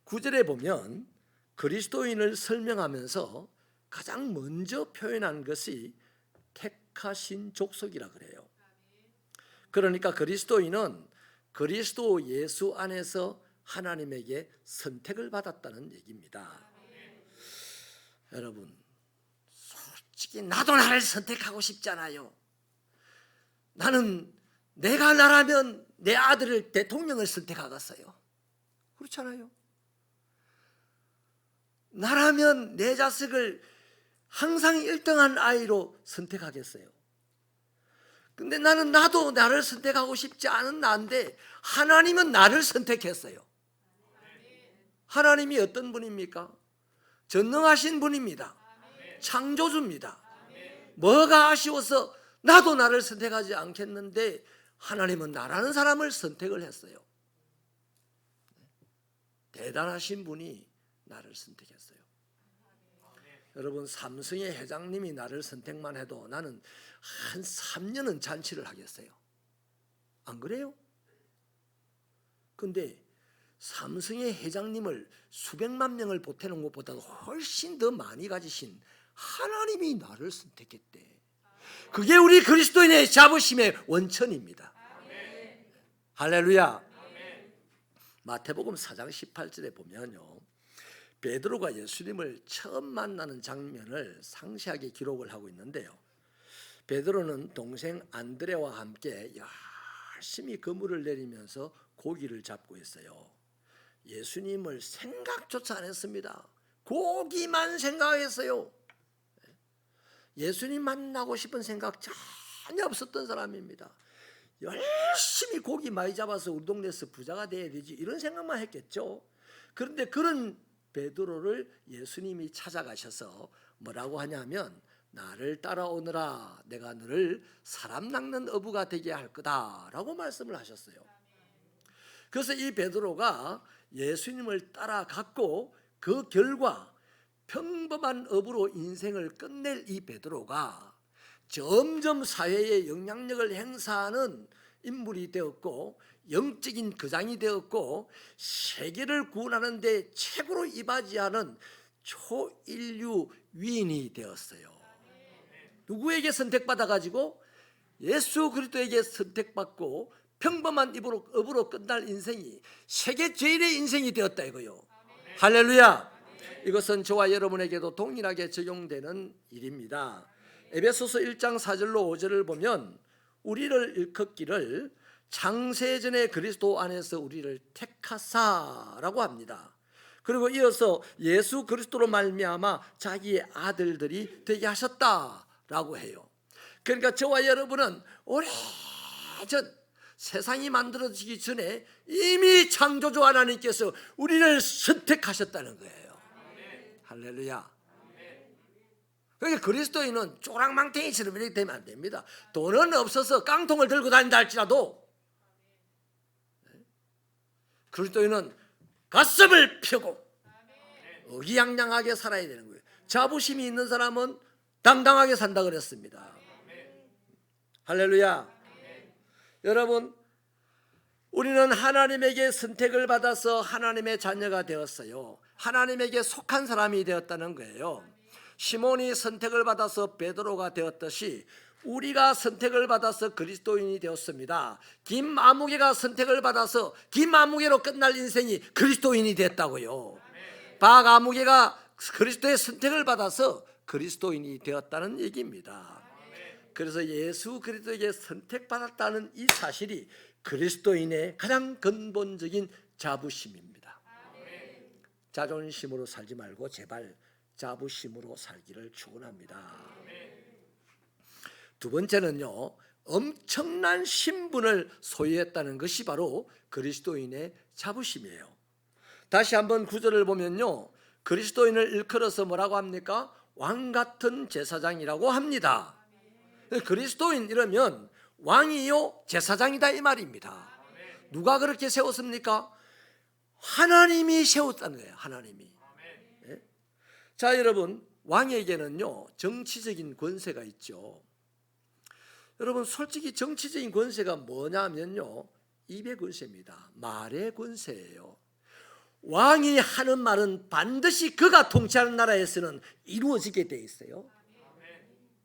9절에 보면 그리스도인을 설명하면서 가장 먼저 표현한 것이 택하신 족속이라 그래요. 그러니까 그리스도인은 그리스도 예수 안에서 하나님에게 선택을 받았다는 얘기입니다. 여러분, 솔직히 나도 나를 선택하고 싶잖아요. 나는 내가 나라면 내 아들을 대통령을 선택하겠어요. 그렇잖아요. 나라면 내 자식을 항상 1등한 아이로 선택하겠어요. 근데 나도 나를 선택하고 싶지 않은 나인데 하나님은 나를 선택했어요. 하나님이 어떤 분입니까? 전능하신 분입니다. 창조주입니다. 뭐가 아쉬워서 나도 나를 선택하지 않겠는데 하나님은 나라는 사람을 선택을 했어요. 대단하신 분이 나를 선택했어요. 여러분, 삼성의 회장님이 나를 선택만 해도 나는 한 3년은 잔치를 하겠어요. 안 그래요? 근데 삼성의 회장님을 수백만 명을 보태는 것보다 훨씬 더 많이 가지신 하나님이 나를 선택했대. 그게 우리 그리스도인의 자부심의 원천입니다. 할렐루야. 마태복음 4장 18절에 보면요, 베드로가 예수님을 처음 만나는 장면을 상세하게 기록을 하고 있는데요, 베드로는 동생 안드레와 함께 열심히 그물을 내리면서 고기를 잡고 있어요. 예수님을 생각조차 안 했습니다. 고기만 생각했어요. 예수님 만나고 싶은 생각 전혀 없었던 사람입니다. 열심히 고기 많이 잡아서 우리 동네에서 부자가 돼야 되지 이런 생각만 했겠죠. 그런데 그런 베드로를 예수님이 찾아가셔서 뭐라고 하냐면 나를 따라오너라, 내가 너를 사람 낚는 어부가 되게 할 거다라고 말씀을 하셨어요. 그래서 이 베드로가 예수님을 따라갔고 그 결과 평범한 어부로 인생을 끝낼 이 베드로가 점점 사회에 영향력을 행사하는 인물이 되었고 영적인 거장이 되었고 세계를 구원하는 데 최고로 이바지하는 초인류 위인이 되었어요. 누구에게 선택받아가지고 예수 그리스도에게 선택받고 평범한 어부로 끝날 인생이 세계 제일의 인생이 되었다 이거요. 할렐루야. 이것은 저와 여러분에게도 동일하게 적용되는 일입니다. 에베소서 1장 4절로 5절을 보면 우리를 일컫기를 창세전에 그리스도 안에서 우리를 택하사라고 합니다. 그리고 이어서 예수 그리스도로 말미암아 자기의 아들들이 되게 하셨다라고 해요. 그러니까 저와 여러분은 오래전 세상이 만들어지기 전에 이미 창조주 하나님께서 우리를 선택하셨다는 거예요. 할렐루야. 그러니까 그리스도인은 쪼랑망탱이처럼 이렇게 되면 안 됩니다. 돈은 없어서 깡통을 들고 다닌다 할지라도 그리스도인은 가슴을 펴고 의기양양하게 살아야 되는 거예요. 자부심이 있는 사람은 당당하게 산다 그랬습니다. 할렐루야. 여러분, 우리는 하나님에게 선택을 받아서 하나님의 자녀가 되었어요. 하나님에게 속한 사람이 되었다는 거예요. 시몬이 선택을 받아서 베드로가 되었듯이 우리가 선택을 받아서 그리스도인이 되었습니다. 김아무개가 선택을 받아서 김아무개로 끝날 인생이 그리스도인이 됐다고요. 박아무개가 그리스도의 선택을 받아서 그리스도인이 되었다는 얘기입니다. 그래서 예수 그리스도에게 선택받았다는 이 사실이 그리스도인의 가장 근본적인 자부심입니다. 자존심으로 살지 말고 제발 자부심으로 살기를 축원합니다. 두 번째는요, 엄청난 신분을 소유했다는 것이 바로 그리스도인의 자부심이에요. 다시 한번 구절을 보면요, 그리스도인을 일컬어서 뭐라고 합니까? 왕 같은 제사장이라고 합니다. 그리스도인 이러면 왕이요 제사장이다 이 말입니다. 누가 그렇게 세웠습니까? 하나님이 세웠다는 거예요. 하나님이. 네? 자, 여러분, 왕에게는요 정치적인 권세가 있죠. 여러분, 솔직히 정치적인 권세가 뭐냐면요, 입의 권세입니다. 말의 권세예요. 왕이 하는 말은 반드시 그가 통치하는 나라에서는 이루어지게 돼 있어요.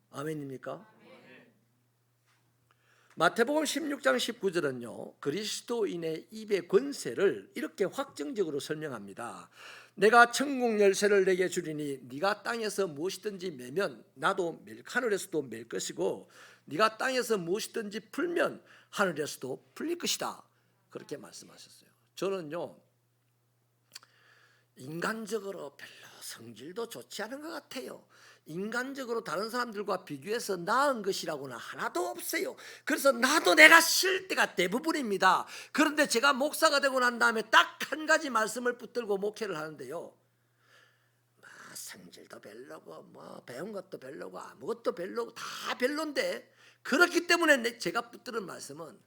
아멘입니까? 마태복음 16장 19절은요 그리스도인의 입의 권세를 이렇게 확정적으로 설명합니다. 내가 천국 열쇠를 내게 주리니 네가 땅에서 무엇이든지 매면 나도 하늘에서도 맬 것이고 네가 땅에서 무엇이든지 풀면 하늘에서도 풀릴 것이다. 그렇게 말씀하셨어요. 저는요 인간적으로 별로 성질도 좋지 않은 것 같아요. 인간적으로 다른 사람들과 비교해서 나은 것이라고는 하나도 없어요. 그래서 나도 내가 싫을 때가 대부분입니다. 그런데 제가 목사가 되고 난 다음에 딱 한 가지 말씀을 붙들고 목회를 하는데요, 성질도 별로고 뭐 배운 것도 별로고 아무것도 별로고 다 별론데, 그렇기 때문에 제가 붙드는 말씀은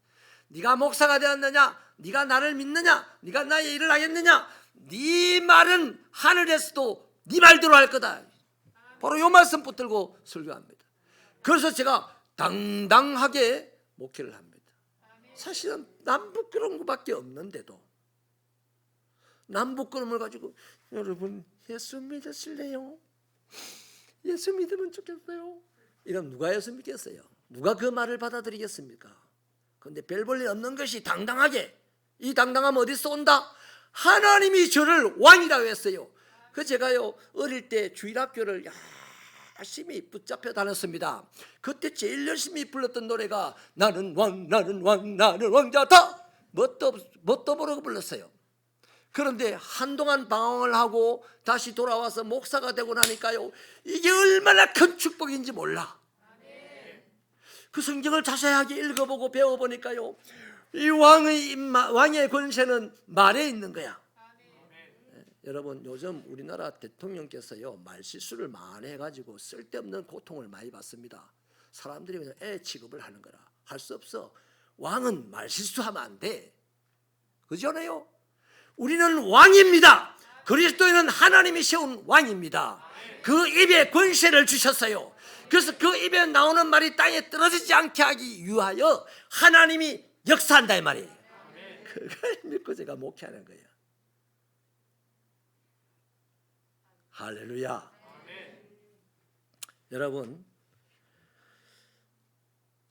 네가 목사가 되었느냐, 네가 나를 믿느냐, 네가 나의 일을 하겠느냐, 네 말은 하늘에서도 네 말대로 할 거다. 바로 이 말씀 붙들고 설교합니다. 그래서 제가 당당하게 목회를 합니다. 사실은 남 부끄러운 것밖에 없는데도 남 부끄러움을 가지고 여러분 예수 믿으실래요? 예수 믿으면 좋겠어요. 이러면 누가 예수 믿겠어요? 누가 그 말을 받아들이겠습니까? 그런데 별 볼 일 없는 것이 당당하게, 이 당당함 어디서 온다? 하나님이 저를 왕이라고 했어요. 그 제가요 어릴 때 주일학교를 열심히 붙잡혀 다녔습니다. 그때 제일 열심히 불렀던 노래가 나는 왕 나는 왕 나는 왕자다, 뭣도 모르고 불렀어요. 그런데 한동안 방황을 하고 다시 돌아와서 목사가 되고 나니까요 이게 얼마나 큰 축복인지 몰라. 그 성경을 자세하게 읽어보고 배워보니까요 이 왕의 권세는 말에 있는 거야. 여러분, 요즘 우리나라 대통령께서요 말실수를 많이 해가지고 쓸데없는 고통을 많이 받습니다. 사람들이 그냥 애 취급을 하는 거라. 할 수 없어. 왕은 말실수하면 안 돼. 그잖아요. 우리는 왕입니다. 그리스도인은 하나님이 세운 왕입니다. 그 입에 권세를 주셨어요. 그래서 그 입에 나오는 말이 땅에 떨어지지 않게 하기 위하여 하나님이 역사한다 이 말이에요. 그걸 믿고 제가 목회하는 거예요. 할렐루야. 여러분,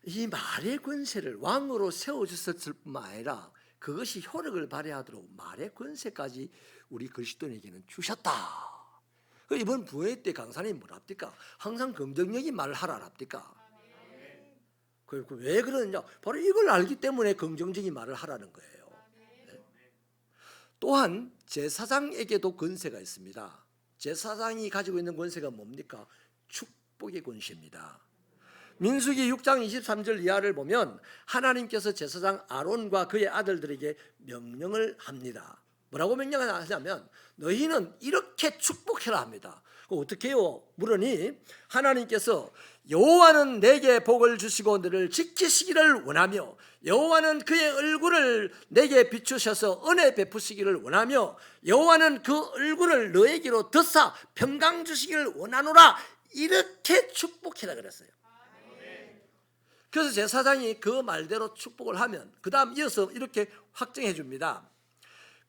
이 말의 권세를 왕으로 세워주셨을 뿐만 아니라 그것이 효력을 발휘하도록 말의 권세까지 우리 그리스도인에게는 주셨다. 이번 부회 때 강사님 뭐랍니까? 항상 긍정적인 말을 하라랍니까? 왜 그러느냐? 바로 이걸 알기 때문에 긍정적인 말을 하라는 거예요. 또한 제사장에게도 권세가 있습니다. 제사장이 가지고 있는 권세가 뭡니까? 축복의 권세입니다. 민수기 6장 23절 이하를 보면 하나님께서 제사장 아론과 그의 아들들에게 명령을 합니다. 뭐라고 명령을 하냐면 너희는 이렇게 축복해라 합니다. 어떻게 해요? 물으니 하나님께서 여호와는 내게 복을 주시고 너를 지키시기를 원하며 여호와는 그의 얼굴을 내게 비추셔서 은혜 베푸시기를 원하며 여호와는 그 얼굴을 너에게로 드사 평강 주시기를 원하노라. 이렇게 축복해라 그랬어요. 그래서 제사장이 그 말대로 축복을 하면 그 다음 이어서 이렇게 확정해 줍니다.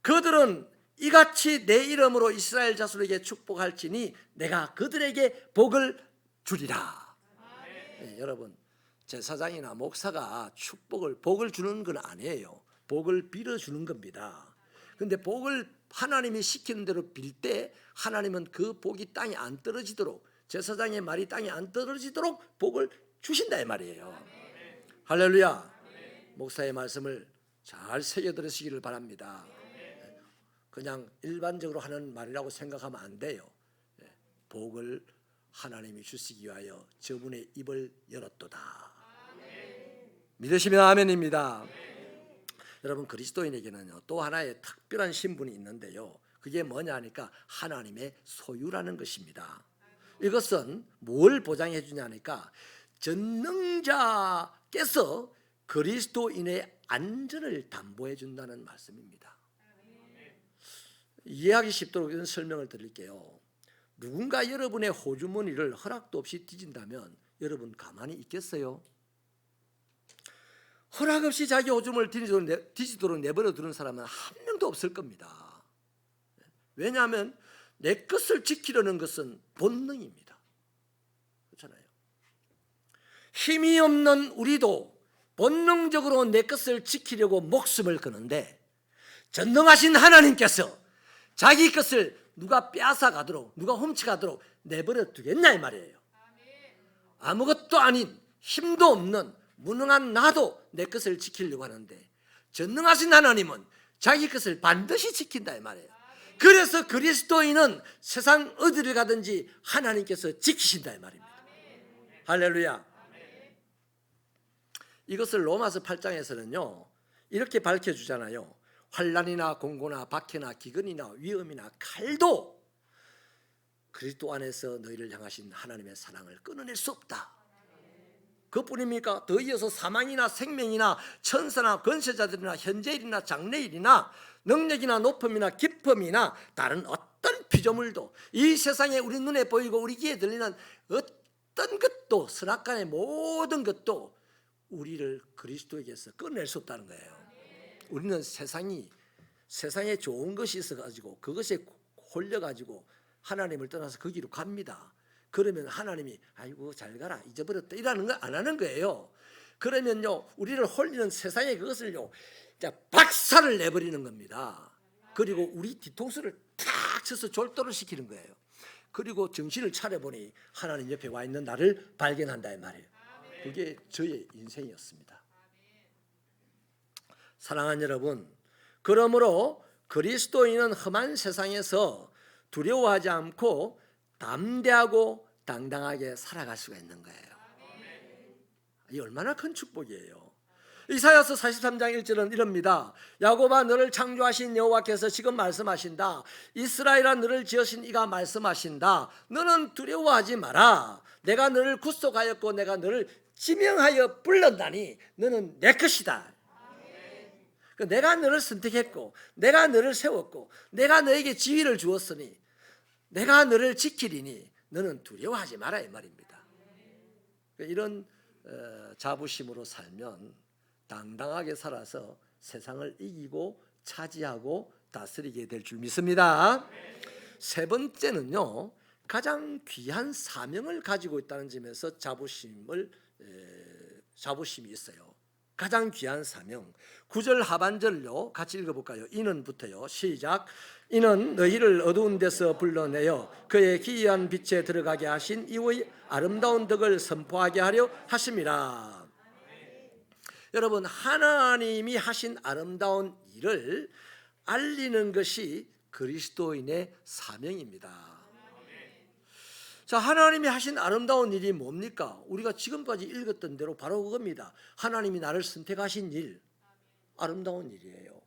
그들은 이같이 내 이름으로 이스라엘 자손에게 축복할지니 내가 그들에게 복을 주리라. 네, 여러분, 제사장이나 목사가 복을 주는 건 아니에요. 복을 빌어주는 겁니다. 그런데 복을 하나님이 시키는 대로 빌 때 하나님은 그 복이 땅에 안 떨어지도록, 제사장의 말이 땅에 안 떨어지도록 복을 주신다 이 말이에요. 할렐루야. 목사의 말씀을 잘 새겨 들으시기를 바랍니다. 그냥 일반적으로 하는 말이라고 생각하면 안 돼요. 복을 하나님이 주시기 위하여 저분의 입을 열었도다. 믿으시면 아멘입니다. 여러분, 그리스도인에게는요 또 하나의 특별한 신분이 있는데요, 그게 뭐냐 하니까 하나님의 소유라는 것입니다. 이것은 뭘 보장해 주냐니까 전능자께서 그리스도인의 안전을 담보해 준다는 말씀입니다. 이해하기 쉽도록 이런 설명을 드릴게요. 누군가 여러분의 호주머니를 허락도 없이 뒤진다면 여러분 가만히 있겠어요? 허락 없이 자기 호주머니를 뒤지도록 내버려 두는 사람은 한 명도 없을 겁니다. 왜냐하면 내 것을 지키려는 것은 본능입니다. 그렇잖아요. 힘이 없는 우리도 본능적으로 내 것을 지키려고 목숨을 거는데 전능하신 하나님께서 자기 것을 누가 빼앗아가도록, 누가 훔쳐가도록 내버려 두겠냐 이 말이에요. 아무것도 아닌, 힘도 없는 무능한 나도 내 것을 지키려고 하는데 전능하신 하나님은 자기 것을 반드시 지킨다 이 말이에요. 그래서 그리스도인은 세상 어디를 가든지 하나님께서 지키신다 이 말입니다. 할렐루야. 이것을 로마서 8장에서는요 이렇게 밝혀주잖아요. 환난이나 공고나 박해나 기근이나 위험이나 칼도 그리스도 안에서 너희를 향하신 하나님의 사랑을 끊어낼 수 없다. 그뿐입니까? 더 이어서 사망이나 생명이나 천사나 권세자들이나 현재일이나 장래일이나 능력이나 높음이나 깊음이나 다른 어떤 피조물도 이 세상에 우리 눈에 보이고 우리 귀에 들리는 어떤 것도 선악간의 모든 것도 우리를 그리스도에게서 끊어낼 수 없다는 거예요. 우리는 세상에 좋은 것이 있어가지고 그것에 홀려가지고 하나님을 떠나서 거기로 갑니다. 그러면 하나님이 아이고 잘 가라 잊어버렸다 이라는 거 안 하는 거예요. 그러면요 우리를 홀리는 세상의 그것을요 박살을 내버리는 겁니다. 그리고 우리 뒤통수를 탁 쳐서 졸도를 시키는 거예요. 그리고 정신을 차려보니 하나님 옆에 와 있는 나를 발견한다 이 말이에요. 그게 저의 인생이었습니다. 사랑하는 여러분, 그러므로 그리스도인은 험한 세상에서 두려워하지 않고 담대하고 당당하게 살아갈 수가 있는 거예요. 이 얼마나 큰 축복이에요. 이사야서 43장 1절은 이럽니다. 야곱아 너를 창조하신 여호와께서 지금 말씀하신다. 이스라엘아 너를 지으신 이가 말씀하신다. 너는 두려워하지 마라. 내가 너를 구속하였고 내가 너를 지명하여 불렀나니 너는 내 것이다. 내가 너를 선택했고 내가 너를 세웠고 내가 너에게 지위를 주었으니 내가 너를 지키리니 너는 두려워하지 마라 이 말입니다. 이런 자부심으로 살면 당당하게 살아서 세상을 이기고 차지하고 다스리게 될 줄 믿습니다. 세 번째는요 가장 귀한 사명을 가지고 있다는 점에서 자부심이 있어요. 가장 귀한 사명. 9절 하반절로 같이 읽어볼까요? 이는부터요. 시작. 이는 너희를 어두운 데서 불러내어 그의 기이한 빛에 들어가게 하신 이의 아름다운 덕을 선포하게 하려 하심이라. 여러분 하나님이 하신 아름다운 일을 알리는 것이 그리스도인의 사명입니다. 자, 하나님이 하신 아름다운 일이 뭡니까? 우리가 지금까지 읽었던 대로 바로 그겁니다. 하나님이 나를 선택하신 일, 아름다운 일이에요.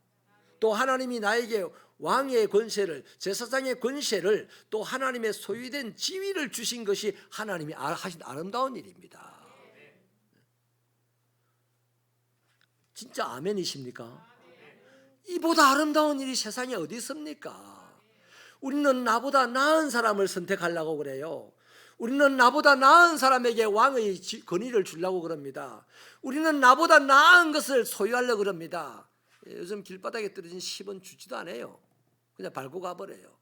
또 하나님이 나에게 왕의 권세를, 제사장의 권세를, 또 하나님의 소유된 지위를 주신 것이 하나님이 하신 아름다운 일입니다. 진짜 아멘이십니까? 이보다 아름다운 일이 세상에 어디 있습니까? 우리는 나보다 나은 사람을 선택하려고 그래요. 우리는 나보다 나은 사람에게 왕의 권위를 주려고 그럽니다. 우리는 나보다 나은 것을 소유하려고 그럽니다. 요즘 길바닥에 떨어진 10원 주지도 않아요. 그냥 밟고 가버려요.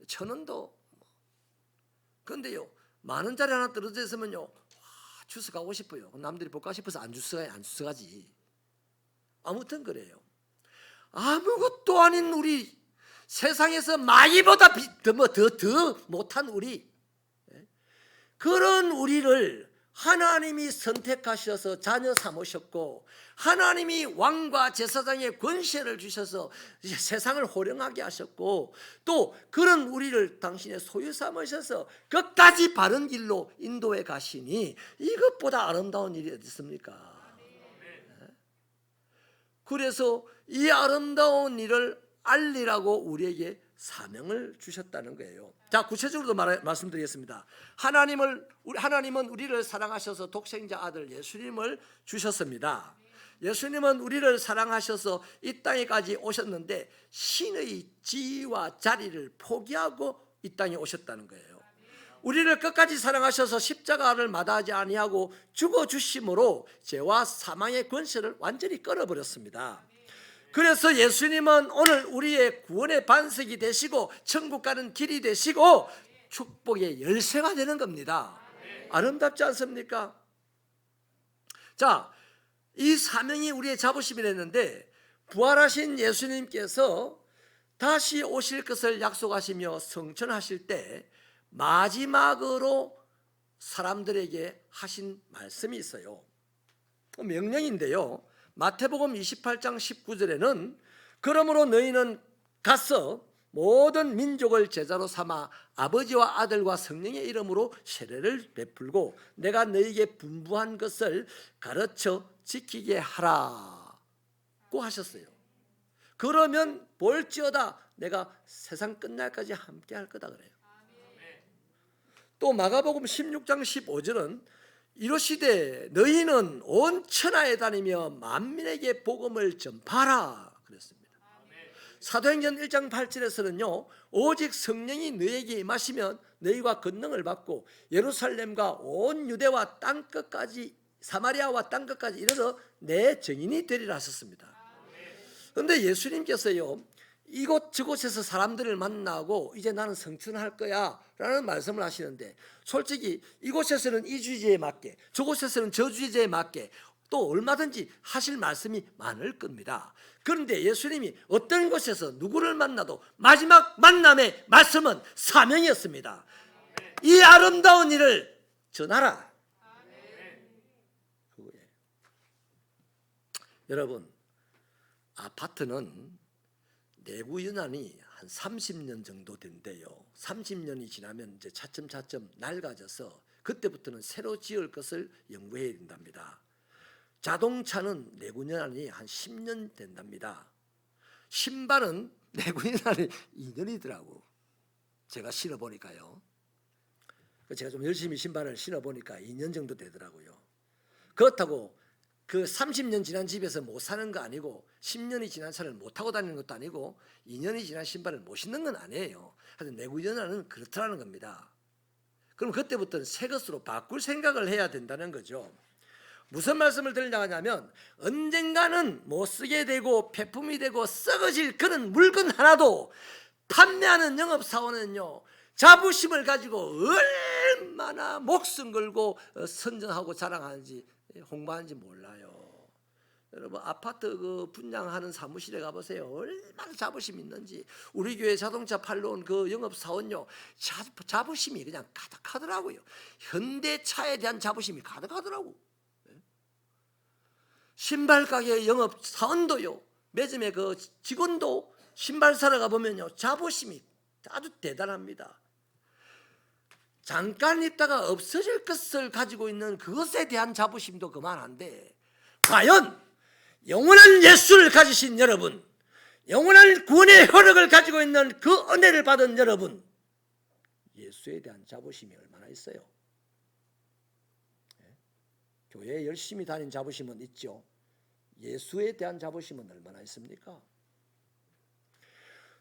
1,000원도. 그런데요, 10,000원짜리 하나 떨어져 있으면요, 주워 가고 싶어요. 남들이 볼까 싶어서 안 주워 가지. 아무튼 그래요. 아무것도 아닌 우리, 세상에서 마귀보다 더 못한 우리, 그런 우리를 하나님이 선택하셔서 자녀 삼으셨고, 하나님이 왕과 제사장의 권세를 주셔서 세상을 호령하게 하셨고, 또 그런 우리를 당신의 소유 삼으셔서 끝까지 바른 길로 인도해 가시니 이것보다 아름다운 일이 어디 있습니까? 그래서 이 아름다운 일을 알리라고 우리에게 사명을 주셨다는 거예요. 자, 구체적으로 말씀드리겠습니다. 하나님은 우리를 사랑하셔서 독생자 아들 예수님을 주셨습니다. 예수님은 우리를 사랑하셔서 이 땅에까지 오셨는데 신의 지위와 자리를 포기하고 이 땅에 오셨다는 거예요. 우리를 끝까지 사랑하셔서 십자가를 마다하지 아니하고 죽어주심으로 죄와 사망의 권세를 완전히 끊어버렸습니다. 그래서 예수님은 오늘 우리의 구원의 반석이 되시고 천국 가는 길이 되시고 축복의 열쇠가 되는 겁니다. 아름답지 않습니까? 자, 이 사명이 우리의 자부심이 됐는데, 부활하신 예수님께서 다시 오실 것을 약속하시며 성천하실 때 마지막으로 사람들에게 하신 말씀이 있어요. 명령인데요, 마태복음 28장 19절에는 그러므로 너희는 가서 모든 민족을 제자로 삼아 아버지와 아들과 성령의 이름으로 세례를 베풀고 내가 너희에게 분부한 것을 가르쳐 지키게 하라고 하셨어요. 그러면 볼지어다 내가 세상 끝날까지 함께 할 거다 그래요. 또 마가복음 16장 15절은 이르시되 너희는 온 천하에 다니며 만민에게 복음을 전파하라 그랬습니다. 사도행전 1장 8절에서는요, 오직 성령이 너희에게 임하시면 너희가 권능을 받고 예루살렘과 온 유대와 땅끝까지 사마리아와 땅끝까지 이르러 내 증인이 되리라 하셨습니다. 그런데 예수님께서요, 이곳 저곳에서 사람들을 만나고 이제 나는 성천할 거야 라는 말씀을 하시는데, 솔직히 이곳에서는 이 주제에 맞게 저곳에서는 저 주제에 맞게 또 얼마든지 하실 말씀이 많을 겁니다. 그런데 예수님이 어떤 곳에서 누구를 만나도 마지막 만남의 말씀은 사명이었습니다. 이 아름다운 일을 전하라. 그거예요. 여러분, 아파트는 내구 연한이 한 30년 정도 된대요. 30년이 지나면 이제 차츰 낡아져서 그때부터는 새로 지을 것을 연구해야 된답니다. 자동차는 내구 연한이 한 10년 된답니다. 신발은 내구 연한이 2년이더라고. 제가 신어보니까요. 제가 좀 열심히 신발을 신어보니까 2년 정도 되더라고요. 그렇다고 그 30년 지난 집에서 못 사는 거 아니고 10년이 지난 차를 못 타고 다니는 것도 아니고 2년이 지난 신발을 못 신는 건 아니에요. 하여튼 내구 연한은 그렇다는 겁니다. 그럼 그때부터는 새 것으로 바꿀 생각을 해야 된다는 거죠. 무슨 말씀을 드리려고 하냐면, 언젠가는 못 쓰게 되고 폐품이 되고 썩어질 그런 물건 하나도 판매하는 영업사원은요, 자부심을 가지고 얼마나 목숨 걸고 선전하고 자랑하는지 홍보하는지 몰라요. 여러분, 아파트 그 분양하는 사무실에 가보세요. 얼마나 자부심 있는지. 우리 교회 자동차 팔러 온 그 영업사원요, 자부심이 그냥 가득하더라고요. 현대차에 대한 자부심이 가득하더라고. 신발 가게 영업사원도요, 매점에 그 직원도 신발 사러 가보면요, 자부심이 아주 대단합니다. 잠깐 있다가 없어질 것을 가지고 있는 그것에 대한 자부심도 그만한데, 과연 영원한 예수를 가지신 여러분, 영원한 구원의 효력을 가지고 있는 그 은혜를 받은 여러분, 예수에 대한 자부심이 얼마나 있어요? 교회에 열심히 다닌 자부심은 있죠. 예수에 대한 자부심은 얼마나 있습니까?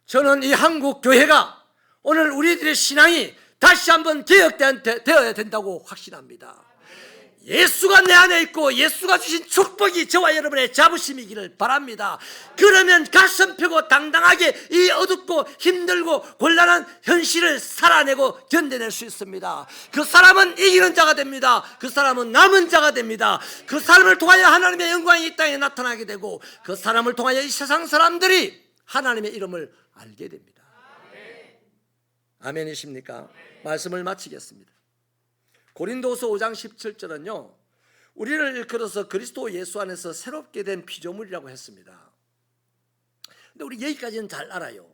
저는 이 한국 교회가 오늘 우리들의 신앙이 다시 한번 개혁되어야 된다고 확신합니다. 예수가 내 안에 있고 예수가 주신 축복이 저와 여러분의 자부심이기를 바랍니다. 그러면 가슴 펴고 당당하게 이 어둡고 힘들고 곤란한 현실을 살아내고 견뎌낼 수 있습니다. 그 사람은 이기는 자가 됩니다. 그 사람은 남은 자가 됩니다. 그 사람을 통하여 하나님의 영광이 이 땅에 나타나게 되고 그 사람을 통하여 이 세상 사람들이 하나님의 이름을 알게 됩니다. 아멘이십니까? 말씀을 마치겠습니다. 고린도서 5장 17절은요, 우리를 일컬어서 그리스도 예수 안에서 새롭게 된 피조물이라고 했습니다. 근데 우리 여기까지는 잘 알아요.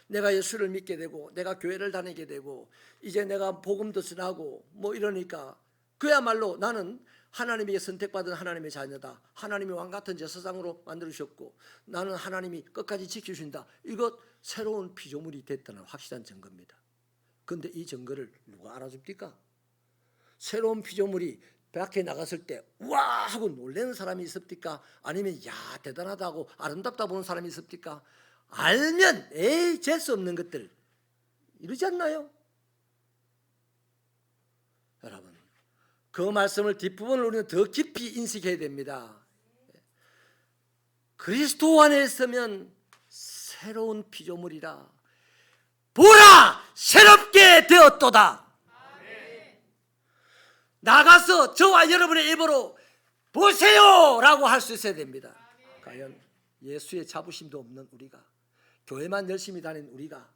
내가 예수를 믿게 되고 내가 교회를 다니게 되고 이제 내가 복음도 전하고 뭐 이러니까 그야말로 나는 하나님에게 선택받은 하나님의 자녀다. 하나님이 왕같은 제사장으로 만들으셨고 나는 하나님이 끝까지 지켜주신다. 이것 새로운 피조물이 됐다는 확실한 증거입니다. 그런데 이 증거를 누가 알아줍니까? 새로운 피조물이 밖에 나갔을 때 우와 하고 놀라는 사람이 있습니까? 아니면 야 대단하다고 아름답다 보는 사람이 있습니까? 알면 에이 재수 없는 것들 이러지 않나요? 여러분 그 말씀을 뒷부분을 우리는 더 깊이 인식해야 됩니다. 그리스도 안에 있으면 새로운 피조물이라 보라 새롭게 되었도다. 나가서 저와 여러분의 입으로 보세요 라고 할 수 있어야 됩니다. 과연 예수의 자부심도 없는 우리가 교회만 열심히 다니는 우리가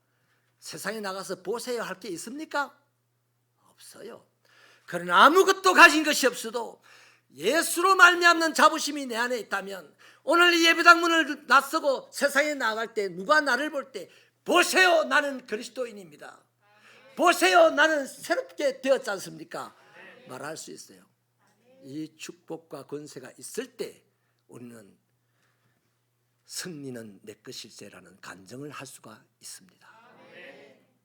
세상에 나가서 보세요 할 게 있습니까? 없어요. 그러나 아무것도 가진 것이 없어도 예수로 말미암는 자부심이 내 안에 있다면 오늘 이 예배당 문을 낯서고 세상에 나갈 때 누가 나를 볼 때 보세요 나는 그리스도인입니다. 보세요 나는 새롭게 되었지 않습니까? 말할 수 있어요. 이 축복과 권세가 있을 때 우리는 승리는 내 것일세라는 간증을 할 수가 있습니다.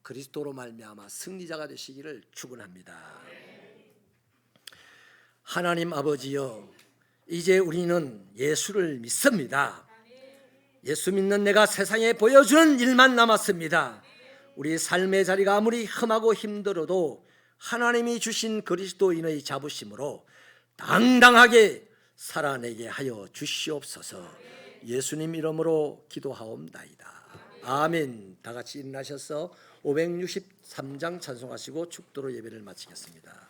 그리스도로 말미암아 승리자가 되시기를 축원합니다. 하나님 아버지여 이제 우리는 예수를 믿습니다. 예수 믿는 내가 세상에 보여주는 일만 남았습니다. 우리 삶의 자리가 아무리 험하고 힘들어도 하나님이 주신 그리스도인의 자부심으로 당당하게 살아내게 하여 주시옵소서. 예수님 이름으로 기도하옵나이다. 아멘. 다 같이 일어나셔서 563장 찬송하시고 축도로 예배를 마치겠습니다.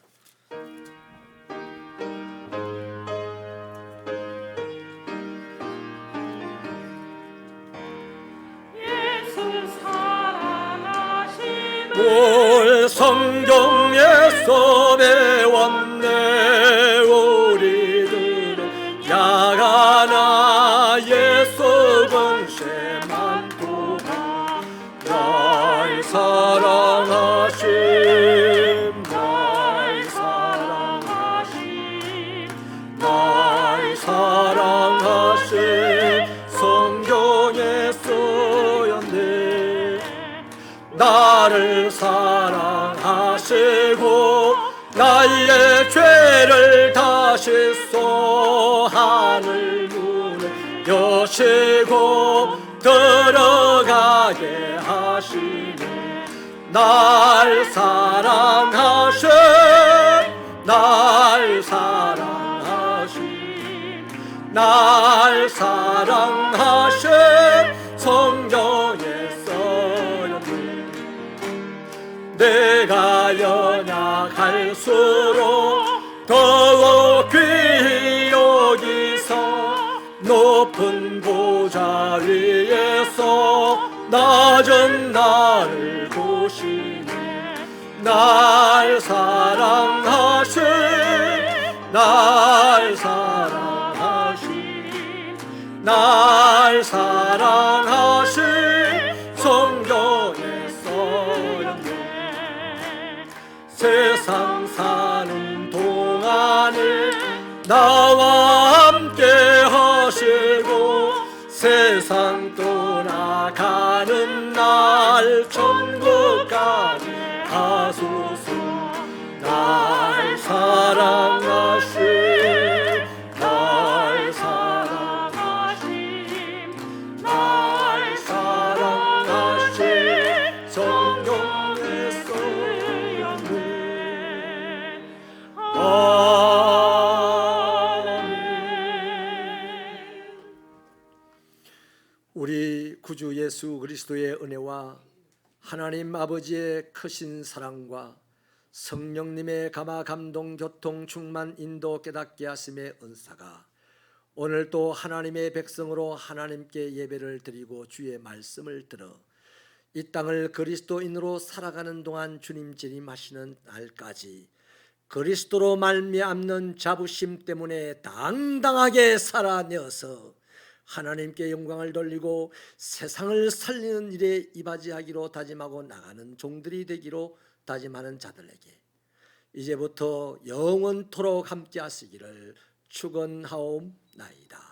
올 성경에서 배웠네. 우리들은 야가나 예수 권세만 보아 날 사랑하심 날 사랑하심 날 사랑하심 성경에 쓰였네. 나를 사랑하시고 나의 죄를 다시소 하늘 문을 여시고 들어가게 하시네. 날 사랑하신 날 사랑하신 날 사랑하신 성경에 써였네. 내가 연약할수록 더욱 귀히 여기서 높은 보좌 위에서 낮은 나를 보시네. 날 사랑하신 날 사랑하신 날 사랑하신 성경에 써였네. 세상 사는 동안을 나와 함께 하시고 세상 떠나가는 날 천국까지 가소서. 날 사랑하신 날 사랑하신 날 사랑하신 성경에 써였네. 예수 그리스도의 은혜와 하나님 아버지의 크신 사랑과 성령님의 감화 감동 교통 충만 인도 깨닫게 하심의 은사가 오늘 또 하나님의 백성으로 하나님께 예배를 드리고 주의 말씀을 들어 이 땅을 그리스도인으로 살아가는 동안 주님 재림하시는 날까지 그리스도로 말미암는 자부심 때문에 당당하게 살아내어서 하나님께 영광을 돌리고 세상을 살리는 일에 이바지하기로 다짐하고 나가는 종들이 되기로 다짐하는 자들에게 이제부터 영원토록 함께 하시기를 축원하옵나이다.